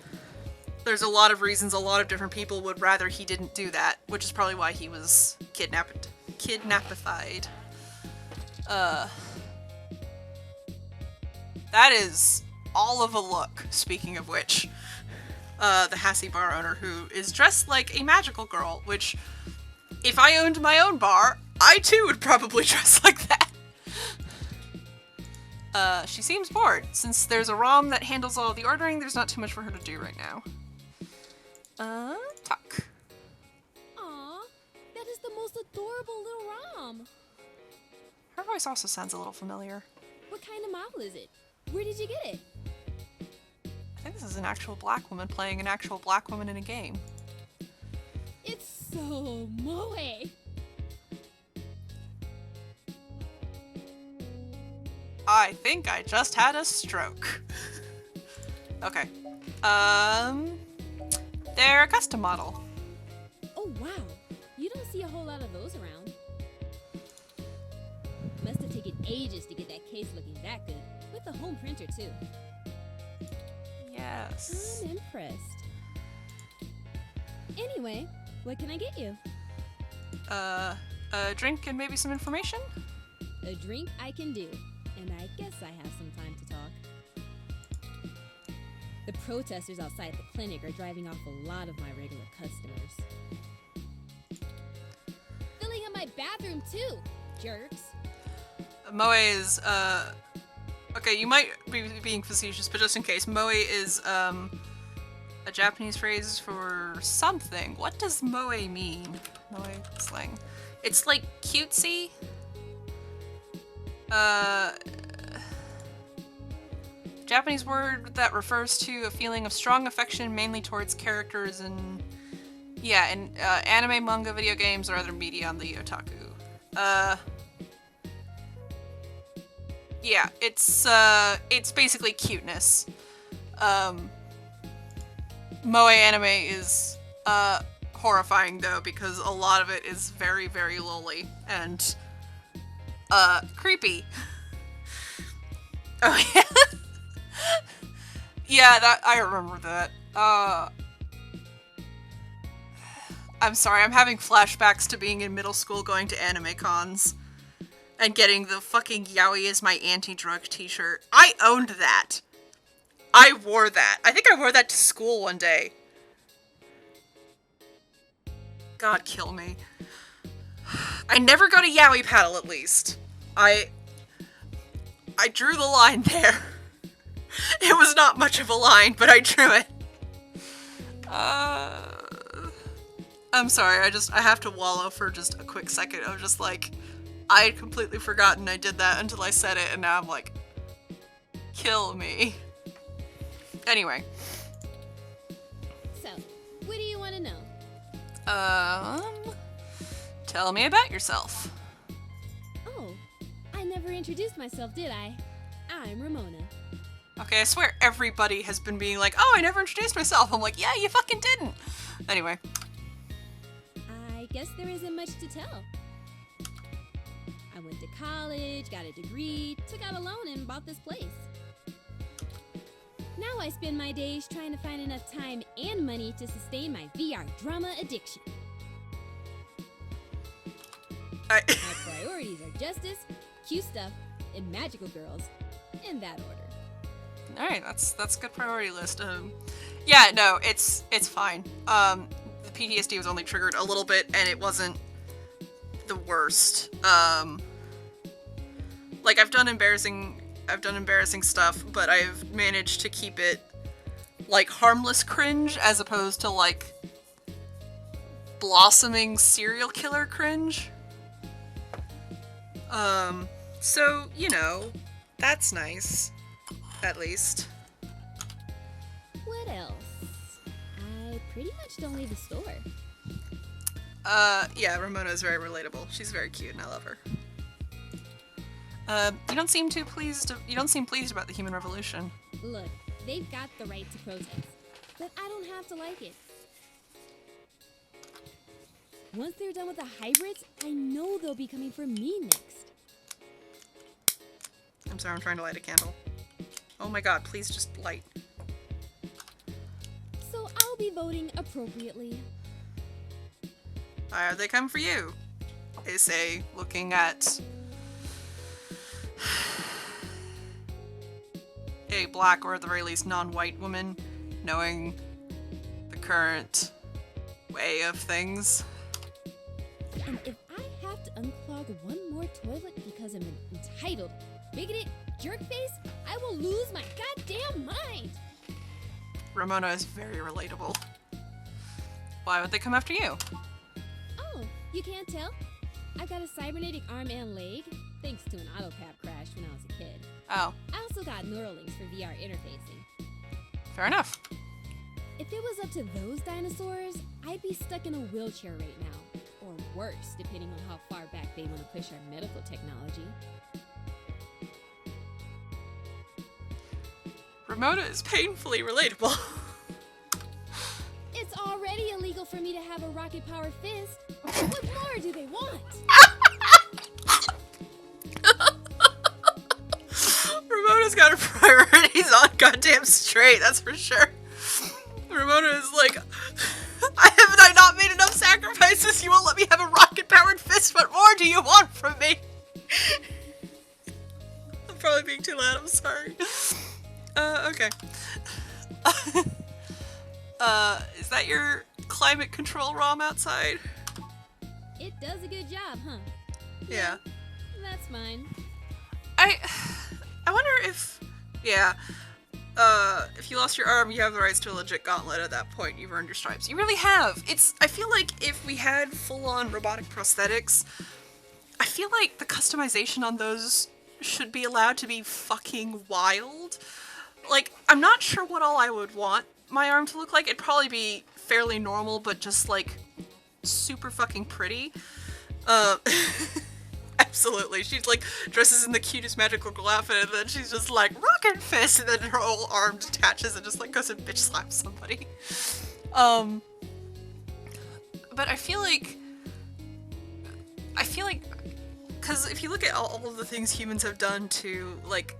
there's a lot of reasons a lot of different people would rather he didn't do that, which is probably why he was kidnapified. That is all of a look, speaking of which. The Hassie bar owner who is dressed like a magical girl, which, if I owned my own bar, I too would probably dress like that. She seems bored. Since there's a ROM that handles all the ordering, there's not too much for her to do right now. Talk. Aw, that is the most adorable little Rom. Her voice also sounds a little familiar. What kind of model is it? Where did you get it? I think this is an actual black woman playing an actual black woman in a game. It's so moe. I think I just had a stroke. Okay. They're a custom model. Oh wow, you don't see a whole lot of those around. Must have taken ages to get that case looking that good, with the home printer too. Yes. I'm impressed. Anyway, what can I get you? A drink and maybe some information? A drink I can do, and I guess I have some time to talk. The protesters outside the clinic are driving off a lot of my regular customers. Filling up my bathroom too, jerks. Moe is, okay, you might be being facetious, but just in case, Moe is, a Japanese phrase for something. What does moe mean? Moe slang. It's like cutesy. Japanese word that refers to a feeling of strong affection mainly towards characters in, yeah, in anime, manga, video games, or other media on the otaku. Yeah, it's basically cuteness. Moe anime is horrifying though, because a lot of it is very, very lolly and creepy. Oh yeah. Yeah, that I remember that. I'm sorry, I'm having flashbacks to being in middle school going to anime cons and getting the fucking Yaoi is my anti-drug t-shirt. I owned that. I wore that. I think I wore that to school one day. God kill me. I never got a Yaoi paddle, at least. I drew the line there. It was not much of a line, but I drew it. I'm sorry, I have to wallow for just a quick second of just like, I had completely forgotten I did that until I said it, and now I'm like, kill me. Anyway. So, what do you want to know? Tell me about yourself. Oh, I never introduced myself, did I? I'm Ramona. Okay, I swear everybody has been being like, oh, I never introduced myself. I'm like, yeah, you fucking didn't. Anyway. I guess there isn't much to tell. I went to college, got a degree, took out a loan, and bought this place. Now I spend my days trying to find enough time and money to sustain my VR drama addiction. My priorities are justice, cute stuff, and magical girls, in that order. All right, that's a good priority list. Yeah, no, it's fine. The PTSD was only triggered a little bit, and it wasn't the worst. Like, I've done embarrassing I've done embarrassing stuff, but I've managed to keep it like harmless cringe as opposed to like blossoming serial killer cringe. So, you know, that's nice. At least. What else? I pretty much don't leave the store. Yeah, Ramona is very relatable. She's very cute and I love her. You don't seem pleased about the human revolution. Look, they've got the right to protest, but I don't have to like it. Once they're done with the hybrids, I know they'll be coming for me next. I'm sorry, I'm trying to light a candle. Oh my god, please just light. So I'll be voting appropriately. Why are they coming for you? They say, looking at a black or at the very least non-white woman, knowing the current way of things. And if I have to unclog one more toilet because I'm an entitled, bigoted jerkface, I will lose my goddamn mind! Ramona is very relatable. Why would they come after you? Oh, you can't tell? I've got a cybernetic arm and leg, thanks to an autocap crash when I was a kid. Oh, I also got Neuralinks for VR interfacing. fair enough. If it was up to those dinosaurs, I'd be stuck in a wheelchair right now. Or worse, depending on how far back they want to push our medical technology. Ramona is painfully relatable. It's already illegal for me to have a rocket-powered fist. What more do they want? Ramona's got her priorities on goddamn straight, that's for sure. Ramona is like, have I not made enough sacrifices? You won't let me have a rocket-powered fist. What more do you want from me? I'm probably being too loud, I'm sorry. Okay. Is that your climate control ROM outside? It does a good job, huh? Yeah. That's mine. I wonder if, yeah, if you lost your arm, you have the rights to a legit gauntlet at that point. You've earned your stripes. You really have. I feel like if we had full-on robotic prosthetics, I feel like the customization on those should be allowed to be fucking wild. Like, I'm not sure what all I would want my arm to look like. It'd probably be fairly normal, but just, like, super fucking pretty. Absolutely. She's, like, dresses in the cutest magical girl outfit, and then she's just like, rocket fist, and then her whole arm detaches and just, like, goes and bitch slaps somebody. But I feel like, because if you look at all of the things humans have done to, like,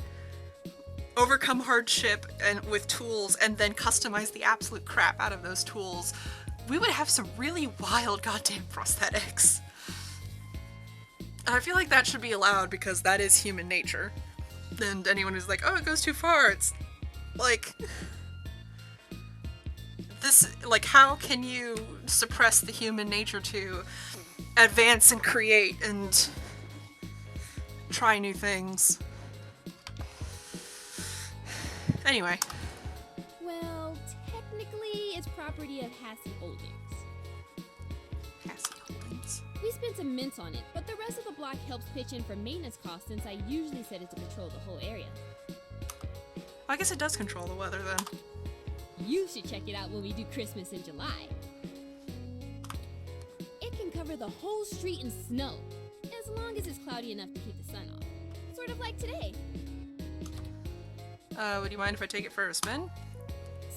overcome hardship and with tools and then customize the absolute crap out of those tools, we would have some really wild goddamn prosthetics. And I feel like that should be allowed because that is human nature. And anyone who's like, oh, it goes too far, it's like, this, like, how can you suppress the human nature to advance and create and try new things? Anyway. Well, technically, it's property of Hassie Holdings. Hassie Holdings. We spent some mints on it, but the rest of the block helps pitch in for maintenance costs since I usually set it to patrol the whole area. I guess it does control the weather then. You should check it out when we do Christmas in July. It can cover the whole street in snow, as long as it's cloudy enough to keep the sun off. Sort of like today. Would you mind if I take it for a spin?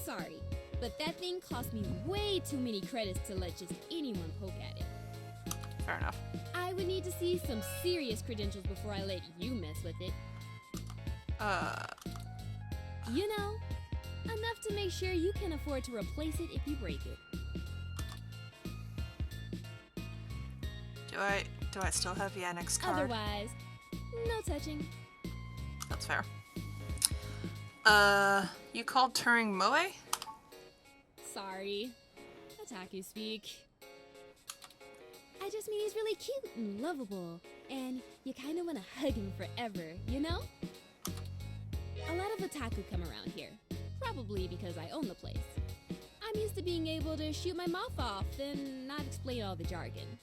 Sorry, but that thing cost me way too many credits to let just anyone poke at it. Fair enough. I would need to see some serious credentials before I let you mess with it. You know, enough to make sure you can afford to replace it if you break it. Do I still have Yannick's card? Otherwise, no touching. That's fair. You called Turing Moe? Sorry. Otaku speak. I just mean he's really cute and lovable, and you kind of want to hug him forever, you know? A lot of otaku come around here, probably because I own the place. I'm used to being able to shoot my mouth off and not explain all the jargon.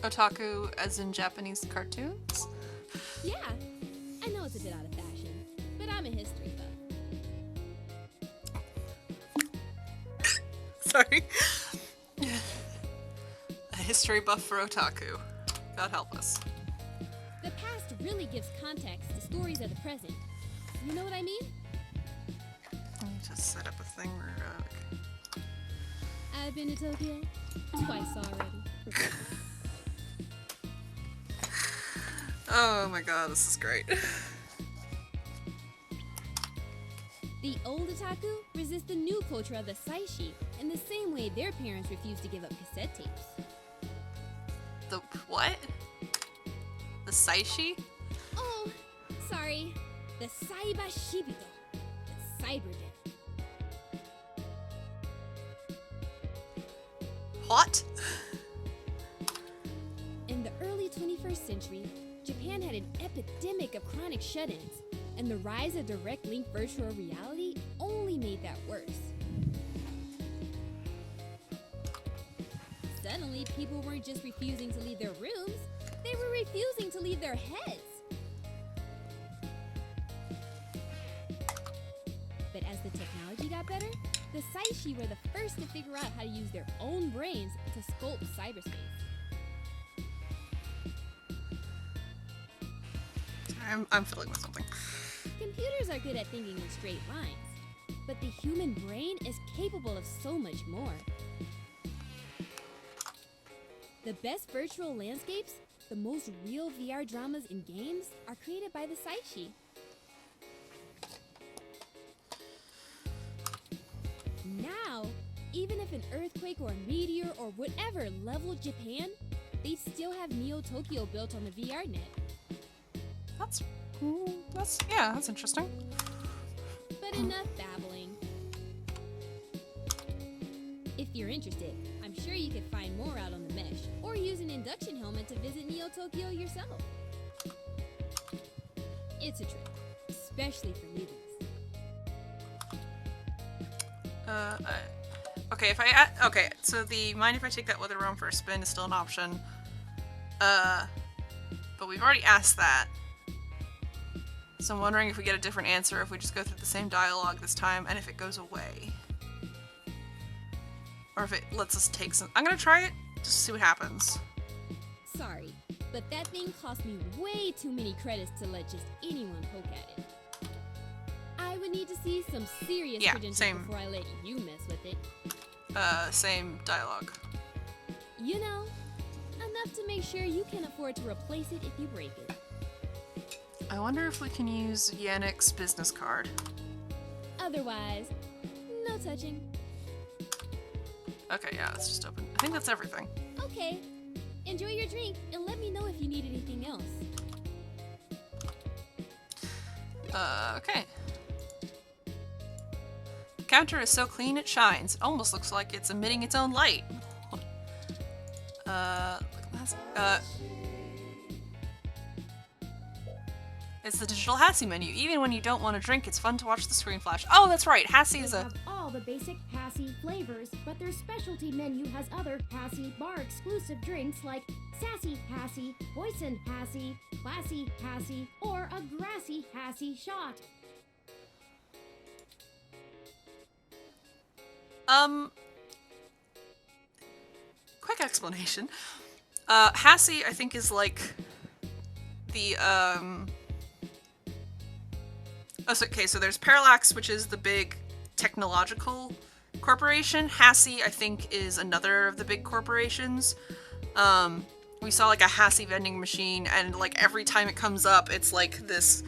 Otaku as in Japanese cartoons? Yeah, I know it's a bit out of fashion, but I'm a history buff. Sorry. A history buff for otaku. God help us. The past really gives context to stories of the present. You know what I mean? Let me just set up a thing where, I've been to Tokyo twice already. Oh my god, this is great. The old otaku resist the new culture of the saishi in the same way their parents refused to give up cassette tapes. The what? The Saishi? Oh, sorry. The Saiba Shibito. The Cyber Death. What? In the early 21st century, Japan had an epidemic of chronic shut-ins, and the rise of direct link virtual reality only made that worse. Suddenly, people weren't just refusing to leave their rooms, they were refusing to leave their heads. But as the technology got better, the Saishi were the first to figure out how to use their own brains to sculpt cyberspace. I'm fiddling with something. Computers are good at thinking in straight lines, but the human brain is capable of so much more. The best virtual landscapes, the most real VR dramas in games, are created by the Saishi. Now, even if an earthquake or a meteor or whatever leveled Japan, they'd still have Neo Tokyo built on the VR net. That's interesting. But enough babbling. If you're interested, I'm sure you could find more out on the mesh, or use an induction helmet to visit Neo Tokyo yourself. It's a trip, especially for newbies. Okay, okay, so the mind if I take that weather room for a spin is still an option. But we've already asked that. So I'm wondering if we get a different answer if we just go through the same dialogue this time and if it goes away. Or if it lets us take some. I'm gonna try it just to see what happens. Sorry, but that thing cost me way too many credits to let just anyone poke at it. I would need to see some serious credentials same. before I let you mess with it. Same dialogue. You know, enough to make sure you can afford to replace it if you break it. I wonder if we can use Yannick's business card. Otherwise, no touching. Okay, yeah, let's just open. I think that's everything. Okay, enjoy your drink and let me know if you need anything else. Okay. The counter is so clean it shines. It almost looks like it's emitting its own light. It's the digital Hassie menu. Even when you don't want to drink, it's fun to watch the screen flash. Oh, that's right. Hassie is They a... have all the basic Hassie flavors, but their specialty menu has other Hassie bar exclusive drinks like Sassy Hassie, Boysen Hassie, Classy Hassie, or a Grassy Hassie shot. Quick explanation. Hassie, I think, is like the, so there's Parallax, which is the big technological corporation. Hassie, I think, is another of the big corporations. We saw, like, a Hassie vending machine, and, like, every time it comes up, it's, like, this,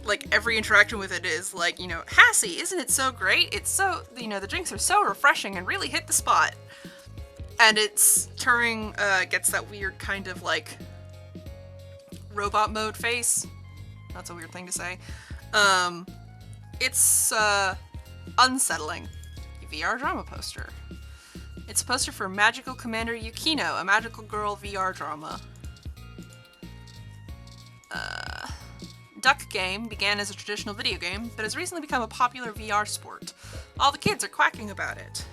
like, every interaction with it is, like, you know, Hassie, isn't it so great? It's so, you know, the drinks are so refreshing and really hit the spot. And it's, Turing, gets that weird kind of, like, robot mode face. That's a weird thing to say. It's, unsettling. A VR drama poster. It's a poster for Magical Commander Yukino, a magical girl VR drama. Duck Game began as a traditional video game, but has recently become a popular VR sport. All the kids are quacking about it.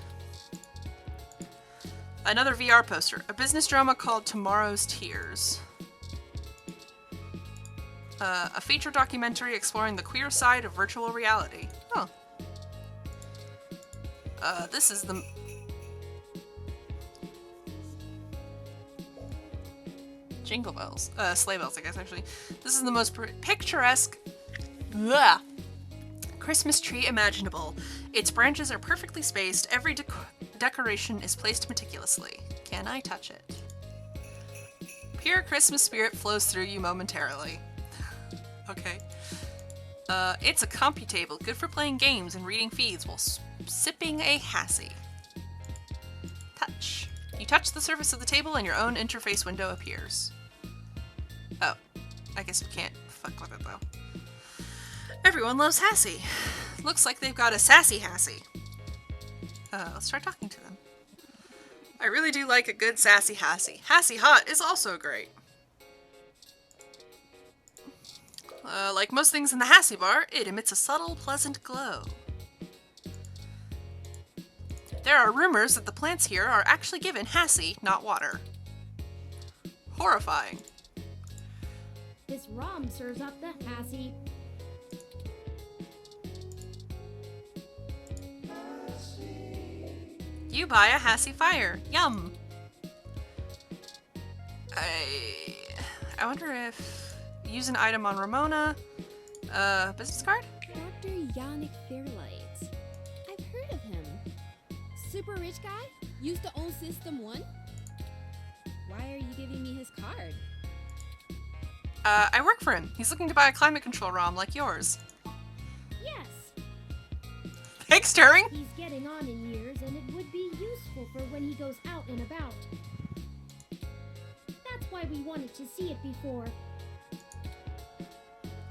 Another VR poster. A business drama called Tomorrow's Tears. A feature documentary exploring the queer side of virtual reality. Oh. This is the... Jingle bells. Sleigh bells, I guess, actually. This is the most picturesque Christmas tree imaginable. Its branches are perfectly spaced. Every decoration is placed meticulously. Can I touch it? Pure Christmas spirit flows through you momentarily. Okay. It's a computable, good for playing games and reading feeds while sipping a Hassie. Touch. You touch the surface of the table and your own interface window appears. Oh. I guess we can't fuck with it, though. Everyone loves Hassie. Looks like they've got a sassy Hassie. Let's try talking to them. I really do like a good sassy Hassie. Hassie Hot is also great. Like most things in the Hassie bar, it emits a subtle, pleasant glow. There are rumors that the plants here are actually given Hassie, not water. Horrifying. This ROM serves up the Hassie. You buy a Hassie Fire. Yum. I wonder if use an item on Ramona. Business card? Dr. Yannick Fairlight. I've heard of him. Super rich guy? Used to own System 1? Why are you giving me his card? I work for him. He's looking to buy a climate control ROM like yours. Yes. Thanks, Turing! He's getting on in years, and it would be useful for when he goes out and about. That's why we wanted to see it before.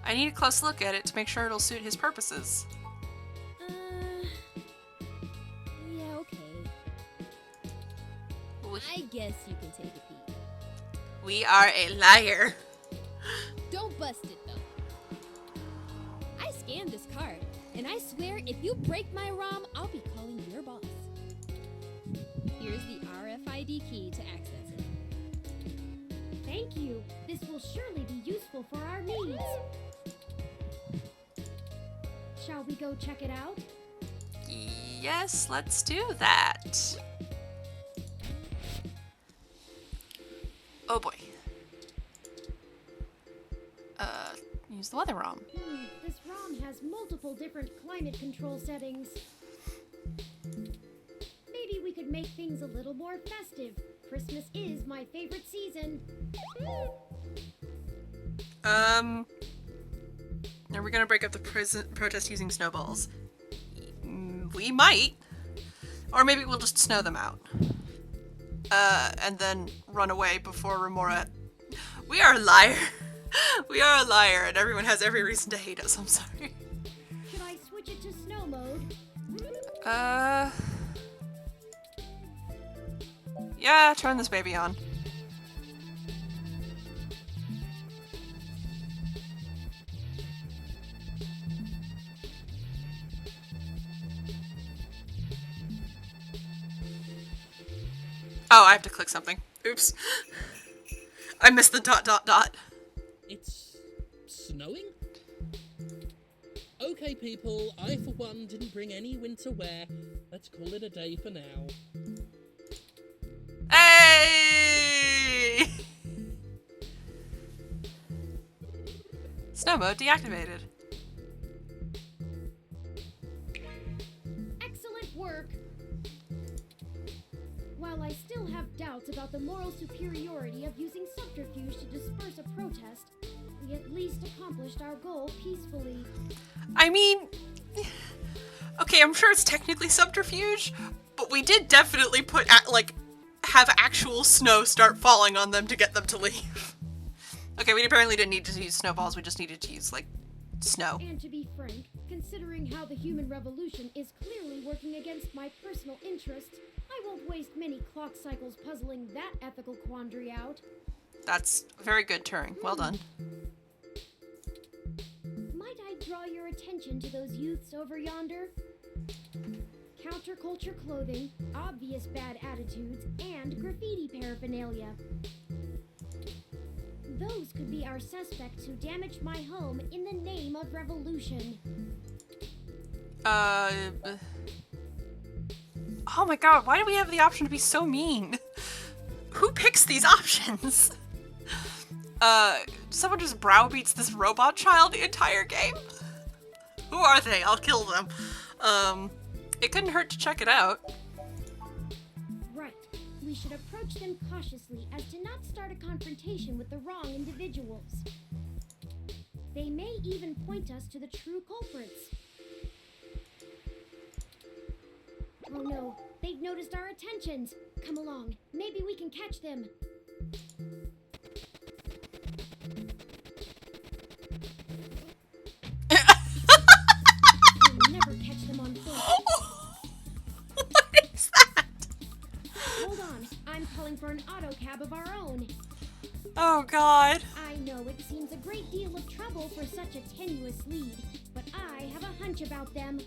I need a close look at it to make sure it'll suit his purposes. Yeah, okay. I guess you can take a peek. We are a liar. Don't bust it, though. I scanned this card, and I swear if you break my ROM, I'll be calling your boss. Here's the RFID key to access it. Thank you. This will surely be useful for our needs. Shall we go check it out? Yes, let's do that. Oh boy. Use the weather ROM. This ROM has multiple different climate control settings. Maybe we could make things a little more festive. Christmas is my favorite season. Are we gonna break up the protest using snowballs? We might. Or maybe we'll just snow them out. And then run away before Remora... We are a liar. We are a liar, and everyone has every reason to hate us. I'm sorry. Should I switch it to snow mode? Yeah, turn this baby on. Oh, I have to click something. Oops. I missed the ... It's snowing? Okay, people, I for one didn't bring any winter wear. Let's call it a day for now. Hey! Snow mode deactivated. Excellent work! While I still have doubts about the moral superiority of using subterfuge to disperse a protest, we at least accomplished our goal peacefully. I mean... Okay, I'm sure it's technically subterfuge, but we did definitely put, have actual snow start falling on them to get them to leave. Okay, we apparently didn't need to use snowballs, we just needed to use, snow. And to be frank, considering how the human revolution is clearly working against my personal interests, I won't waste many clock cycles puzzling that ethical quandary out. That's very good, Turing. Well done. attention to those youths over yonder? Counterculture clothing, obvious bad attitudes, and graffiti paraphernalia. Those could be our suspects who damaged my home in the name of revolution. Oh my god, why do we have the option to be so mean? Who picks these options? Someone just browbeats this robot child the entire game? Who are they? I'll kill them. It couldn't hurt to check it out. Right. We should approach them cautiously as to not start a confrontation with the wrong individuals. They may even point us to the true culprits. Oh no, they've noticed our attentions. Come along, maybe we can catch them. We'll never catch them on foot. What is that? Hold on, I'm calling for an auto cab of our own. Oh god. I know it seems a great deal of trouble for such a tenuous lead, but I have a hunch about them.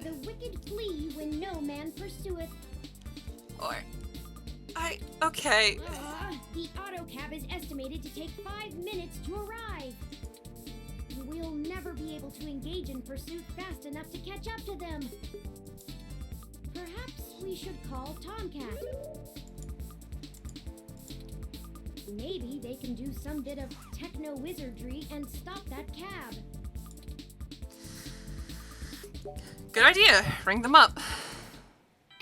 The wicked flee when no man pursueth. Okay. The auto cab is estimated to take 5 minutes to arrive. We'll never be able to engage in pursuit fast enough to catch up to them. Perhaps we should call Tomcat. Maybe they can do some bit of techno-wizardry and stop that cab. Good idea. Ring them up.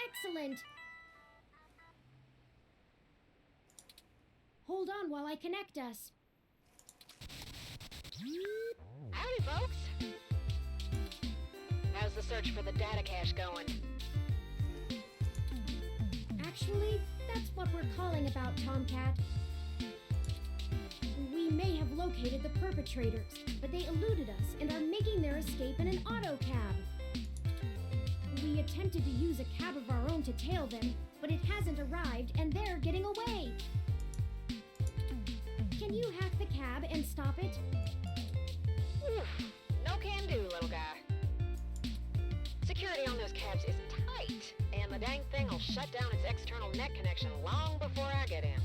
Excellent. Hold on while I connect us. Howdy, folks. How's the search for the data cache going? Actually, that's what we're calling about, Tomcat. We may have located the perpetrators, but they eluded us and are making their escape in an auto cab. We attempted to use a cab of our own to tail them, but it hasn't arrived and they're getting away. Can you hack the cab and stop it? No can do, little guy. Security on those cabs is tight, and the dang thing will shut down its external net connection long before I get in.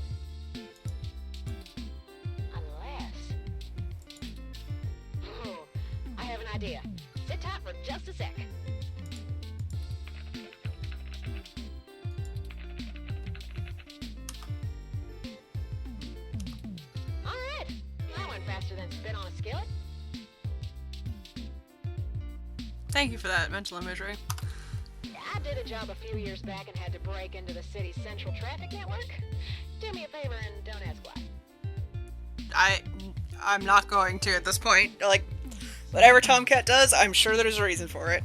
Unless... Oh, I have an idea. Sit tight for just a sec. Alright, that went faster than spit on a skillet. Thank you for that mental imagery. I did a job a few years back and had to break into the city's central traffic network. Do me a favor and don't ask why. I'm not going to at this point. Like, whatever Tomcat does, I'm sure there's a reason for it.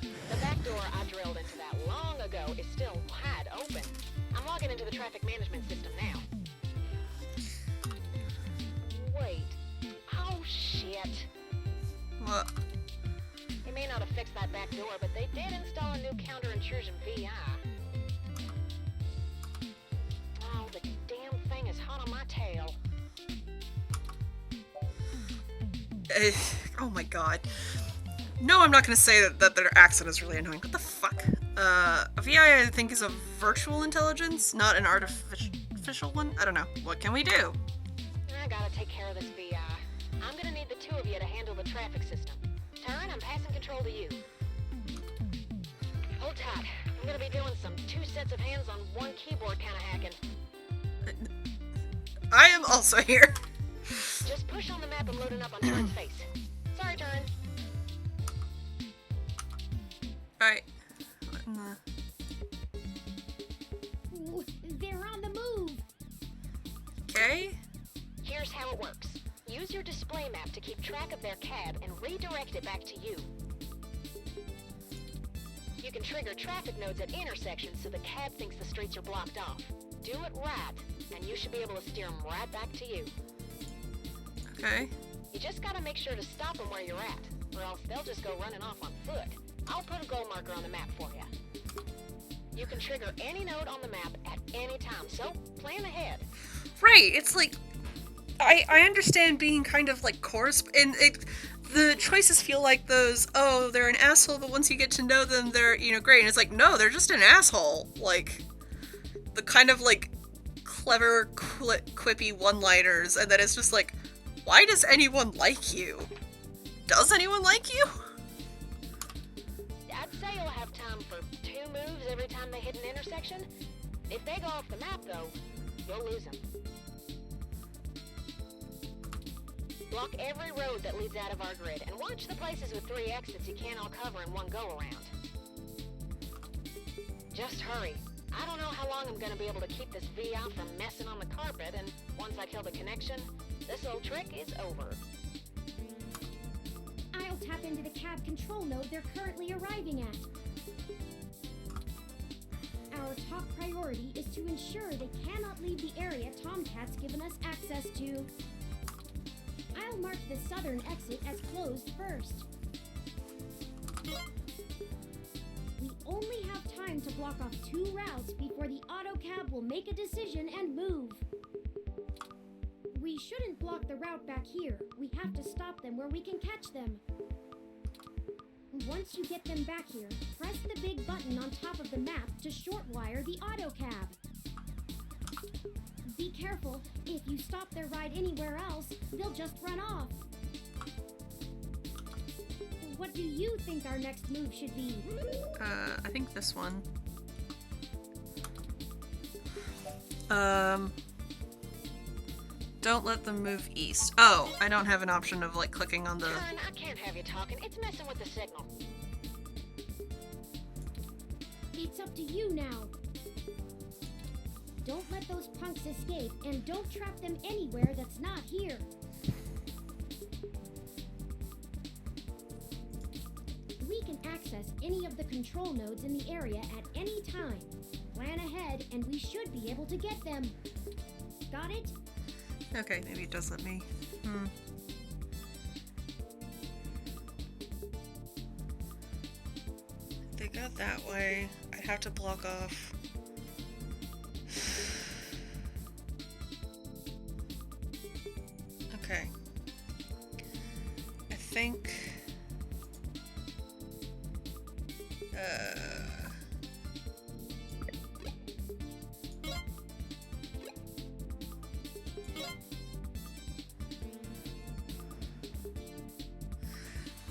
The back door I drilled into that long ago is still wide open. I'm logging into the traffic management system now. Wait. Oh, shit. What? They may not have fixed that back door, but they did install a new counter-intrusion VI. Oh, the damn thing is hot on my tail. Oh my god. No, I'm not gonna say that their accent is really annoying. What the fuck? A VI, I think, is a virtual intelligence, not an artificial one? I don't know. What can we do? I gotta take care of this VI. I'm gonna need the two of you to handle the traffic system. Taryn, I'm passing control to you. Hold tight. I'm gonna be doing some 2 sets of hands on 1 keyboard kind of hacking. I am also here. Just push on the map and loading up on Taryn's face. Sorry, Taryn. Alright. Ooh, they're on the move. Okay. Here's how it works. Use your display map to keep track of their cab and redirect it back to you. You can trigger traffic nodes at intersections so the cab thinks the streets are blocked off. Do it right, and you should be able to steer them right back to you. Okay. You just gotta make sure to stop them where you're at, or else they'll just go running off on foot. I'll put a goal marker on the map for you. You can trigger any node on the map at any time, so plan ahead. Right, it's like... I understand being kind of like coarse, and the choices feel like those, oh, they're an asshole, but once you get to know them, they're, you know, great. And it's like, no, they're just an asshole. Like, the kind of like clever, quippy one-liners, and then it's just like, why does anyone like you? Does anyone like you? I'd say you'll have time for 2 moves every time they hit an intersection. If they go off the map, though, you'll lose them. Block every road that leads out of our grid, and watch the places with 3 exits you can't all cover in one go-around. Just hurry. I don't know how long I'm gonna be able to keep this VI from messing on the carpet, and once I kill the connection, this old trick is over. I'll tap into the cab control node they're currently arriving at. Our top priority is to ensure they cannot leave the area Tomcat's given us access to. I'll mark the southern exit as closed first. We only have time to block off 2 routes before the autocab will make a decision and move. We shouldn't block the route back here. We have to stop them where we can catch them. Once you get them back here, press the big button on top of the map to shortwire the autocab. Be careful. If you stop their ride anywhere else, they'll just run off. What do you think our next move should be? I think this one. Don't let them move east. Oh, I don't have an option of like clicking on the... Karen, I can't have you talking. It's messing with the signal. It's up to you now. Don't let those punks escape, and don't trap them anywhere that's not here. We can access any of the control nodes in the area at any time. Plan ahead, and we should be able to get them. Got it? Okay, maybe it does let me. If they got that way, I'd have to block off. Okay. I think...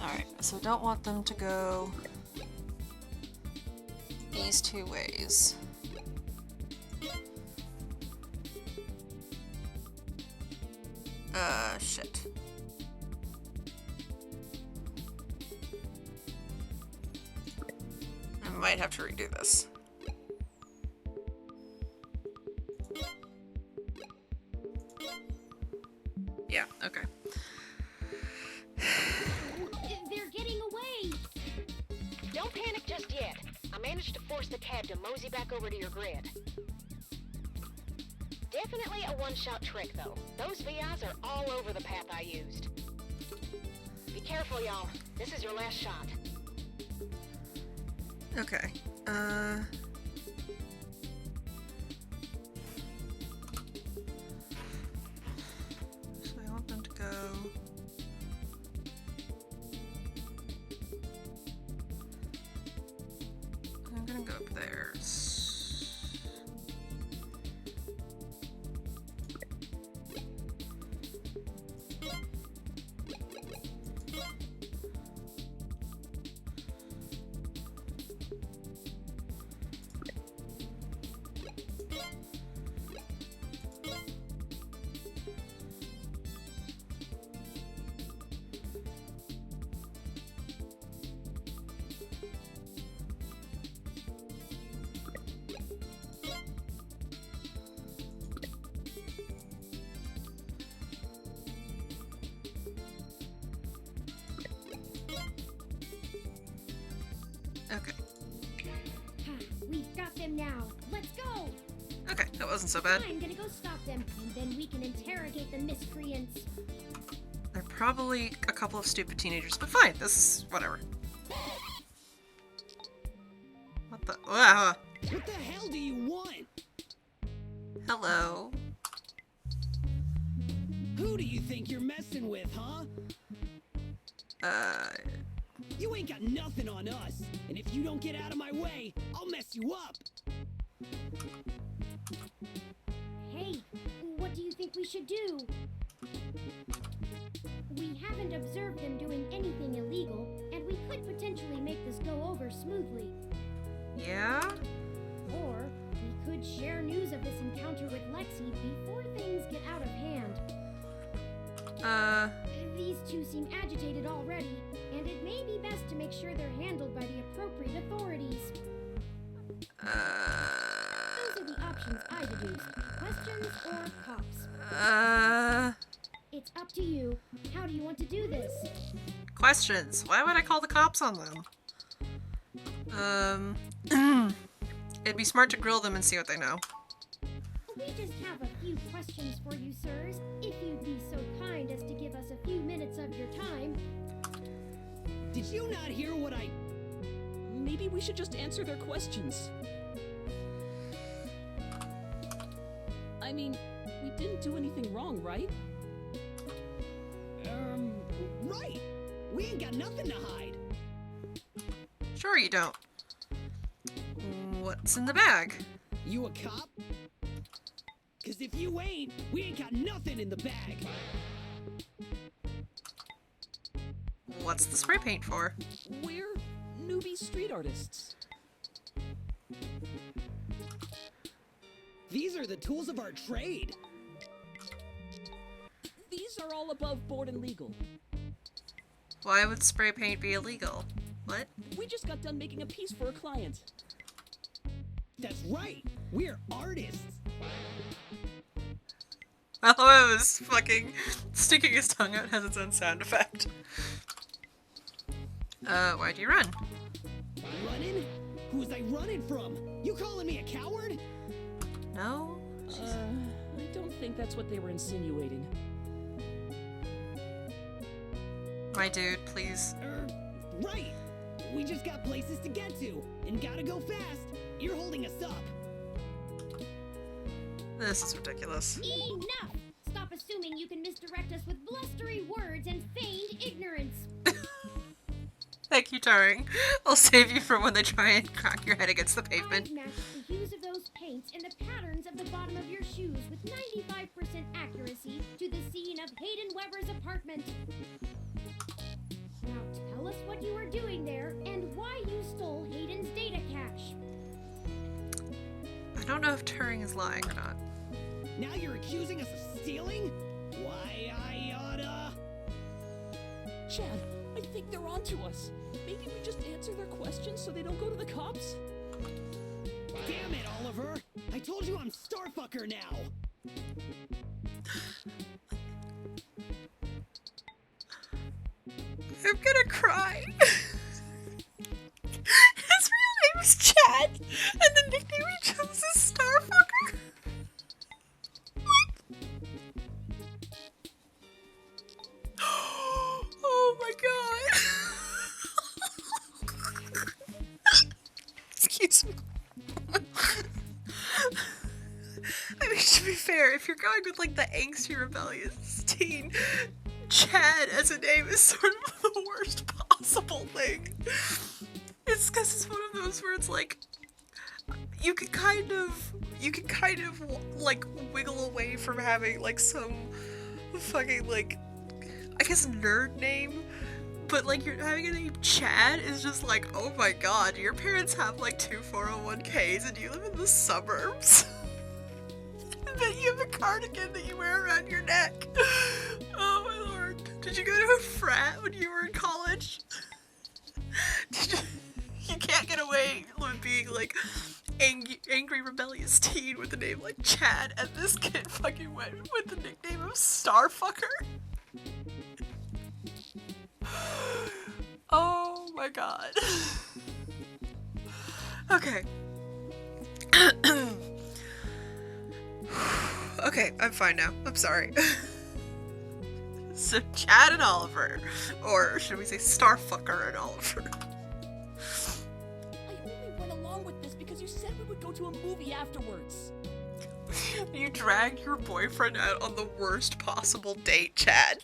Alright, so don't want them to go these 2 ways. Shit. I might have to redo this. Yeah, okay. They're getting away! Don't panic just yet. I managed to force the cab to mosey back over to your grid. Definitely a one-shot trick, though. Those VIs are all over the path I used. Be careful, y'all. This is your last shot. Okay. So I want them to go... I'm gonna go up there. Okay. We've got them now. Let's go! Okay, that wasn't so bad. I'm gonna go stop them, and then we can interrogate the miscreants. They're probably a couple of stupid teenagers, but fine, this is whatever. What the? Wow. What the hell do you want? Hello. Who Who do you think you're messing with, huh? You ain't got nothing on us, and if you don't get out of my way, I'll mess you up. Hey, what do you think we should do? We haven't observed them doing anything illegal, and we could potentially make this go over smoothly. Yeah? Or we could share news of this encounter with Lexi before things get out of hand. These two seem agitated already, and it may be best to make sure they're handled by the appropriate authorities. Those are the options I deduced. Questions or cops? It's up to you. How do you want to do this? Questions. Why would I call the cops on them? It'd be smart to grill them and see what they know. We just have a few questions for you, sirs. If you'd be so kind as to give us a few minutes of your time. Did you not hear what I... Maybe we should just answer their questions. I mean, we didn't do anything wrong, right? Right! We ain't got nothing to hide! Sure you don't. What's in the bag? You a cop? Cause if you ain't, we ain't got nothing in the bag! What's the spray paint for? We're newbie street artists. These are the tools of our trade! These are all above board and legal. Why would spray paint be illegal? What? We just got done making a piece for a client. That's right! We're artists! Although it was fucking sticking his tongue out has its own sound effect. Why'd you run? Running? Who was I running from? You calling me a coward? No? I don't think that's what they were insinuating. My dude, please. Right! We just got places to get to, and gotta go fast. You're holding us up. This is ridiculous. Enough! Stop assuming you can misdirect us with blustery words and feigned ignorance. Thank you, Turing. I'll save you from when they try and crack your head against the pavement. I've matched the hues of those paints and the patterns of the bottom of your shoes with 95% accuracy to the scene of Hayden Weber's apartment. Now tell us what you were doing there and why you stole Hayden's data cache. I don't know if Turing is lying or not. Now you're accusing us of stealing? Why, I oughta... Chad, I think they're onto us. Maybe we just answer their questions so they don't go to the cops? Damn it, Oliver! I told you I'm Starfucker now! I'm gonna cry. His real name is Chad, and the nickname he chose is Starfucker. Oh my god. Excuse me. I mean, to be fair, if you're going with like the angsty rebellious teen, Chad as a name is sort of the worst possible thing. It's because it's one of those where it's like you could kind of like wiggle away from having like some fucking like I guess nerd name, but like you're having a name Chad is just like, oh my god, your parents have like 2 401ks and you live in the suburbs. And then you have a cardigan that you wear around your neck. Oh my lord. Did you go to a frat when you were in college? You can't get away with being like angry rebellious teen with a name like Chad, and this kid fucking went with the nickname of Starfucker. Oh my god. Okay. Okay, I'm fine now. I'm sorry. So Chad and Oliver, or should we say Starfucker and Oliver? I only went along with this because you said we would go to a movie afterwards. You dragged your boyfriend out on the worst possible date, Chad.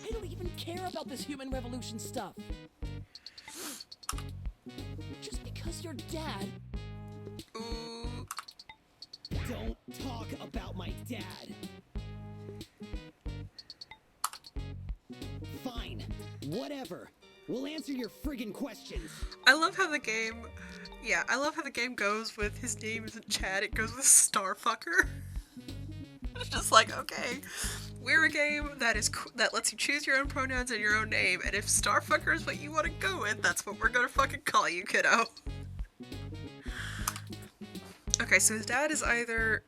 I don't even care about this human revolution stuff. Just because your dad... Ooh. Don't talk about my dad. Fine. Whatever. We'll answer your friggin' questions. I love how the game... Yeah, I love how the game goes with his name isn't Chad, it goes with Starfucker. It's just like, okay, we're a game that lets you choose your own pronouns and your own name, and if Starfucker is what you want to go with, that's what we're gonna fucking call you, kiddo. Okay, so his dad is either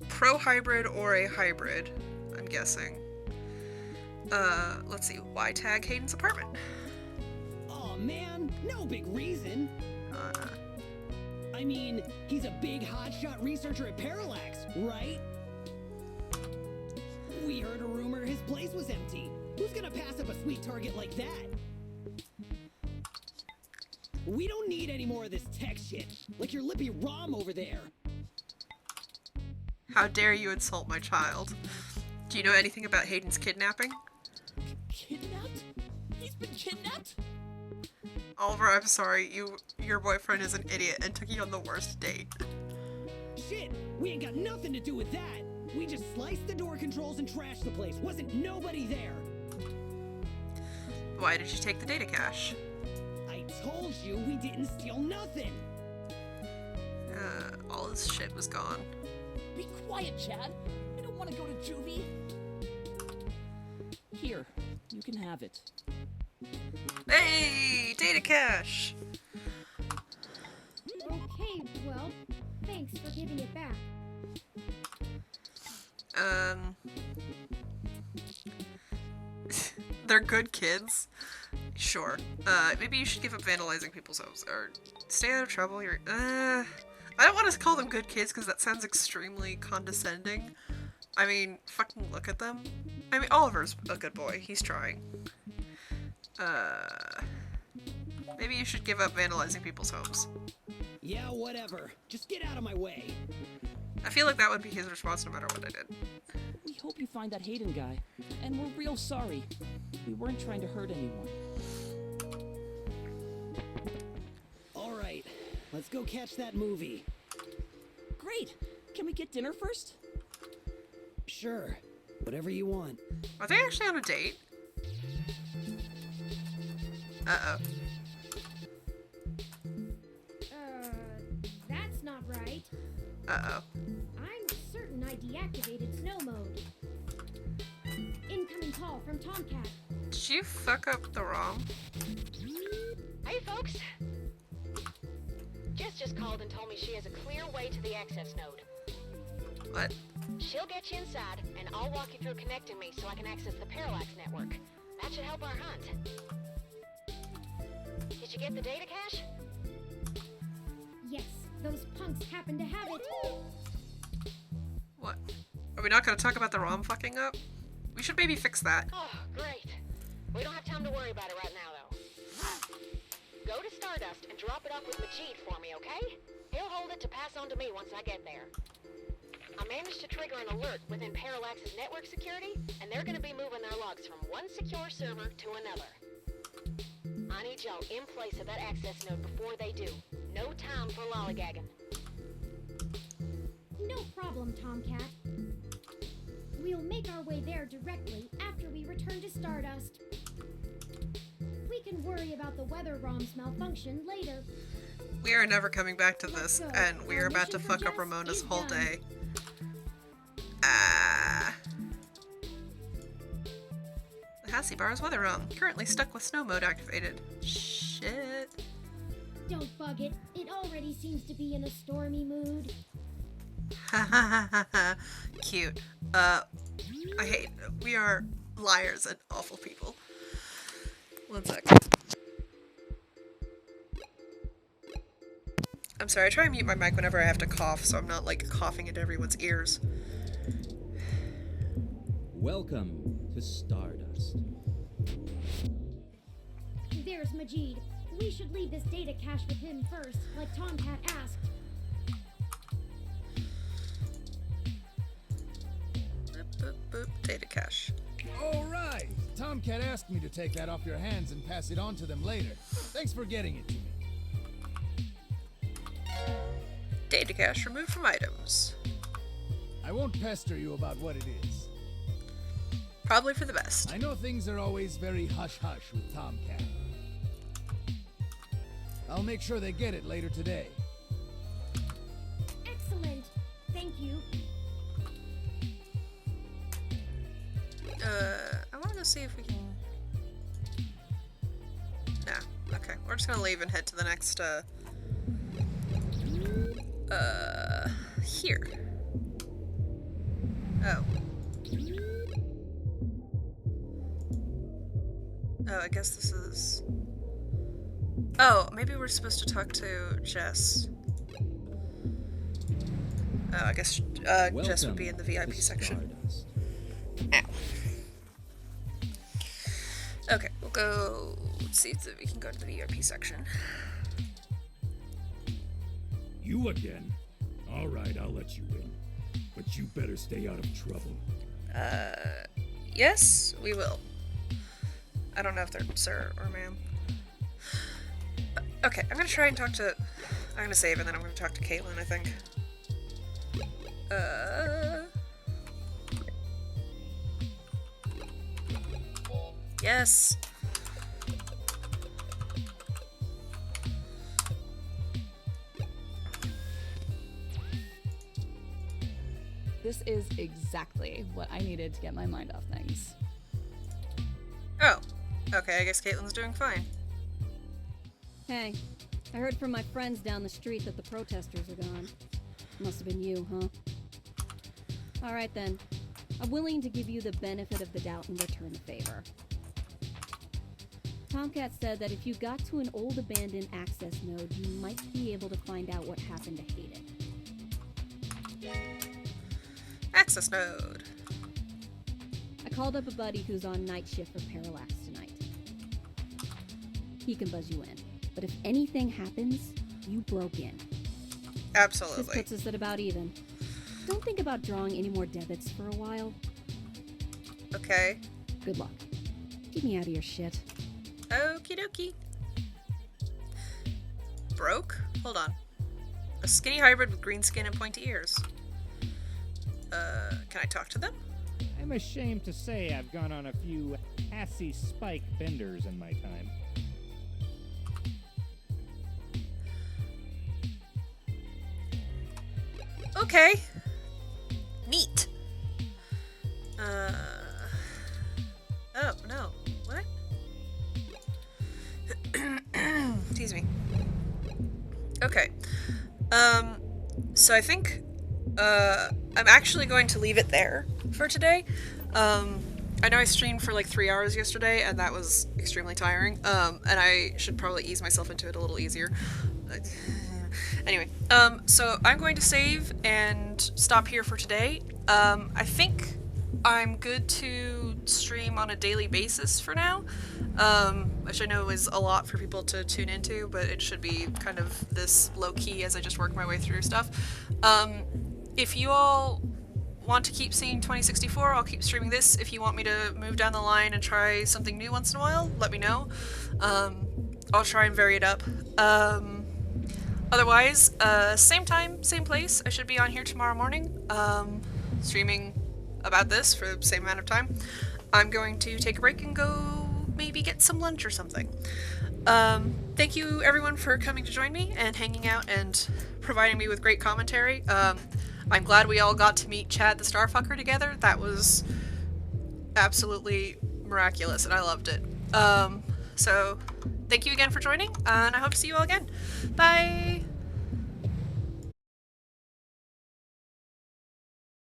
pro-hybrid or a hybrid, I'm guessing. Let's see, why tag Hayden's apartment? Aw, man, no big reason. I mean, he's a big hotshot researcher at Parallax, right? We heard a rumor his place was empty. Who's gonna pass up a sweet target like that? We don't need any more of this tech shit, like your lippy Rom over there. How dare you insult my child? Do you know anything about Hayden's kidnapping? Kidnapped? He's been kidnapped? Oliver, I'm sorry, your boyfriend is an idiot and took you on the worst date. Shit, we ain't got nothing to do with that. We just sliced the door controls and trashed the place. Wasn't nobody there. Why did you take the data cache? I told you we didn't steal nothing. All his shit was gone. Be quiet, Chad. I don't want to go to juvie. Here, you can have it. Hey, data cache! Okay, well, thanks for giving it back. They're good kids. Sure. Maybe you should give up vandalizing people's homes, or stay out of trouble. I don't want to call them good kids because that sounds extremely condescending. I mean, fucking look at them. I mean, Oliver's a good boy. He's trying. Maybe you should give up vandalizing people's homes. Yeah, whatever. Just get out of my way. I feel like that would be his response no matter what I did. We hope you find that Hayden guy. And we're real sorry. We weren't trying to hurt anyone. Alright, let's go catch that movie. Great! Can we get dinner first? Sure. Whatever you want. Are they actually on a date? Uh-oh. That's not right. Uh-oh. I'm certain I deactivated snow mode. Incoming call from Tomcat. Did you fuck up the ROM? Hey, folks. Jess just called and told me she has a clear way to the access node. What? She'll get you inside, and I'll walk you through connecting me so I can access the Parallax network. That should help our hunt. Did you get the data cache? Yes, those punks happen to have it. What? Are we not gonna talk about the ROM fucking up? We should maybe fix that. Oh, great. We don't have time to worry about it right now, though. Go to Stardust and drop it off with Majid for me, okay? He'll hold it to pass on to me once I get there. I managed to trigger an alert within Parallax's network security, and they're gonna be moving their logs from one secure server to another. I need y'all in place of that access node before they do. No time for lollygagging. No problem, Tomcat. We'll make our way there directly after we return to Stardust. We can worry about the weather ROM's malfunction later. We are never coming back to this, and we are about to fuck up Ramona's whole day. The Hassie Bar's weather ROM, currently stuck with snow mode activated. Shit. Don't bug it. It already seems to be in a stormy mood. Ha ha ha ha. Cute. We are liars and awful people. One sec. I'm sorry, I try and mute my mic whenever I have to cough, so I'm not, like, coughing into everyone's ears. Welcome to Stardust. There's Majid. we should leave this data cache with him first, like Tomcat asked. Boop, boop, boop. Data cache. All right. Tomcat asked me to take that off your hands and pass it on to them later. Thanks for getting it to me. Data cache removed from items. I won't pester you about what it is. Probably for the best. I know things are always very hush-hush with Tomcat. I'll make sure they get it later today. Excellent. Thank you. I want to go see if we can... Nah, okay. We're just gonna leave and head to the next, here. Oh. Oh, I guess this is... Oh, maybe we're supposed to talk to Jess. Oh, I guess, Jess would be in the VIP section. Ow. Okay, we'll go... Let's see if we can go to the VIP section. You again? Alright, I'll let you in. But you better stay out of trouble. Yes, we will. I don't know if they're sir or ma'am. Okay, I'm gonna try and talk to... I'm gonna save and then I'm gonna talk to Caitlin, I think. Yes! This is exactly what I needed to get my mind off things. Oh. Okay, I guess Caitlin's doing fine. Hey, I heard from my friends down the street that the protesters are gone. Must have been you, huh? Alright then. I'm willing to give you the benefit of the doubt and return the favor. Tomcat said that if you got to an old abandoned access node, you might be able to find out what happened to Hayden. Access node. I called up a buddy who's on night shift for Parallax tonight. He can buzz you in. But if anything happens, you broke in. Absolutely. This puts us at about even. Don't think about drawing any more debits for a while. Okay. Good luck. Keep me out of your shit. Okie dokie. Broke? Hold on. A skinny hybrid with green skin and pointy ears. Can I talk to them? I'm ashamed to say I've gone on a few assy spike benders in my time. Okay. Neat. Oh, no. What? Excuse me. Okay. So I think, I'm actually going to leave it there for today. I know I streamed for like 3 hours yesterday, and that was extremely tiring. And I should probably ease myself into it a little easier. Anyway, so I'm going to save and stop here for today. I think I'm good to stream on a daily basis for now, which I know is a lot for people to tune into, but it should be kind of this low-key as I just work my way through stuff. If you all want to keep seeing 2064, I'll keep streaming this. If you want me to move down the line and try something new once in a while, let me know. I'll try and vary it up. Otherwise, same time, same place. I should be on here tomorrow morning, streaming about this for the same amount of time. I'm going to take a break and go maybe get some lunch or something. Thank you everyone for coming to join me and hanging out and providing me with great commentary. I'm glad we all got to meet Chad the Starfucker together. That was absolutely miraculous and I loved it. So thank you again for joining, and I hope to see you all again. Bye!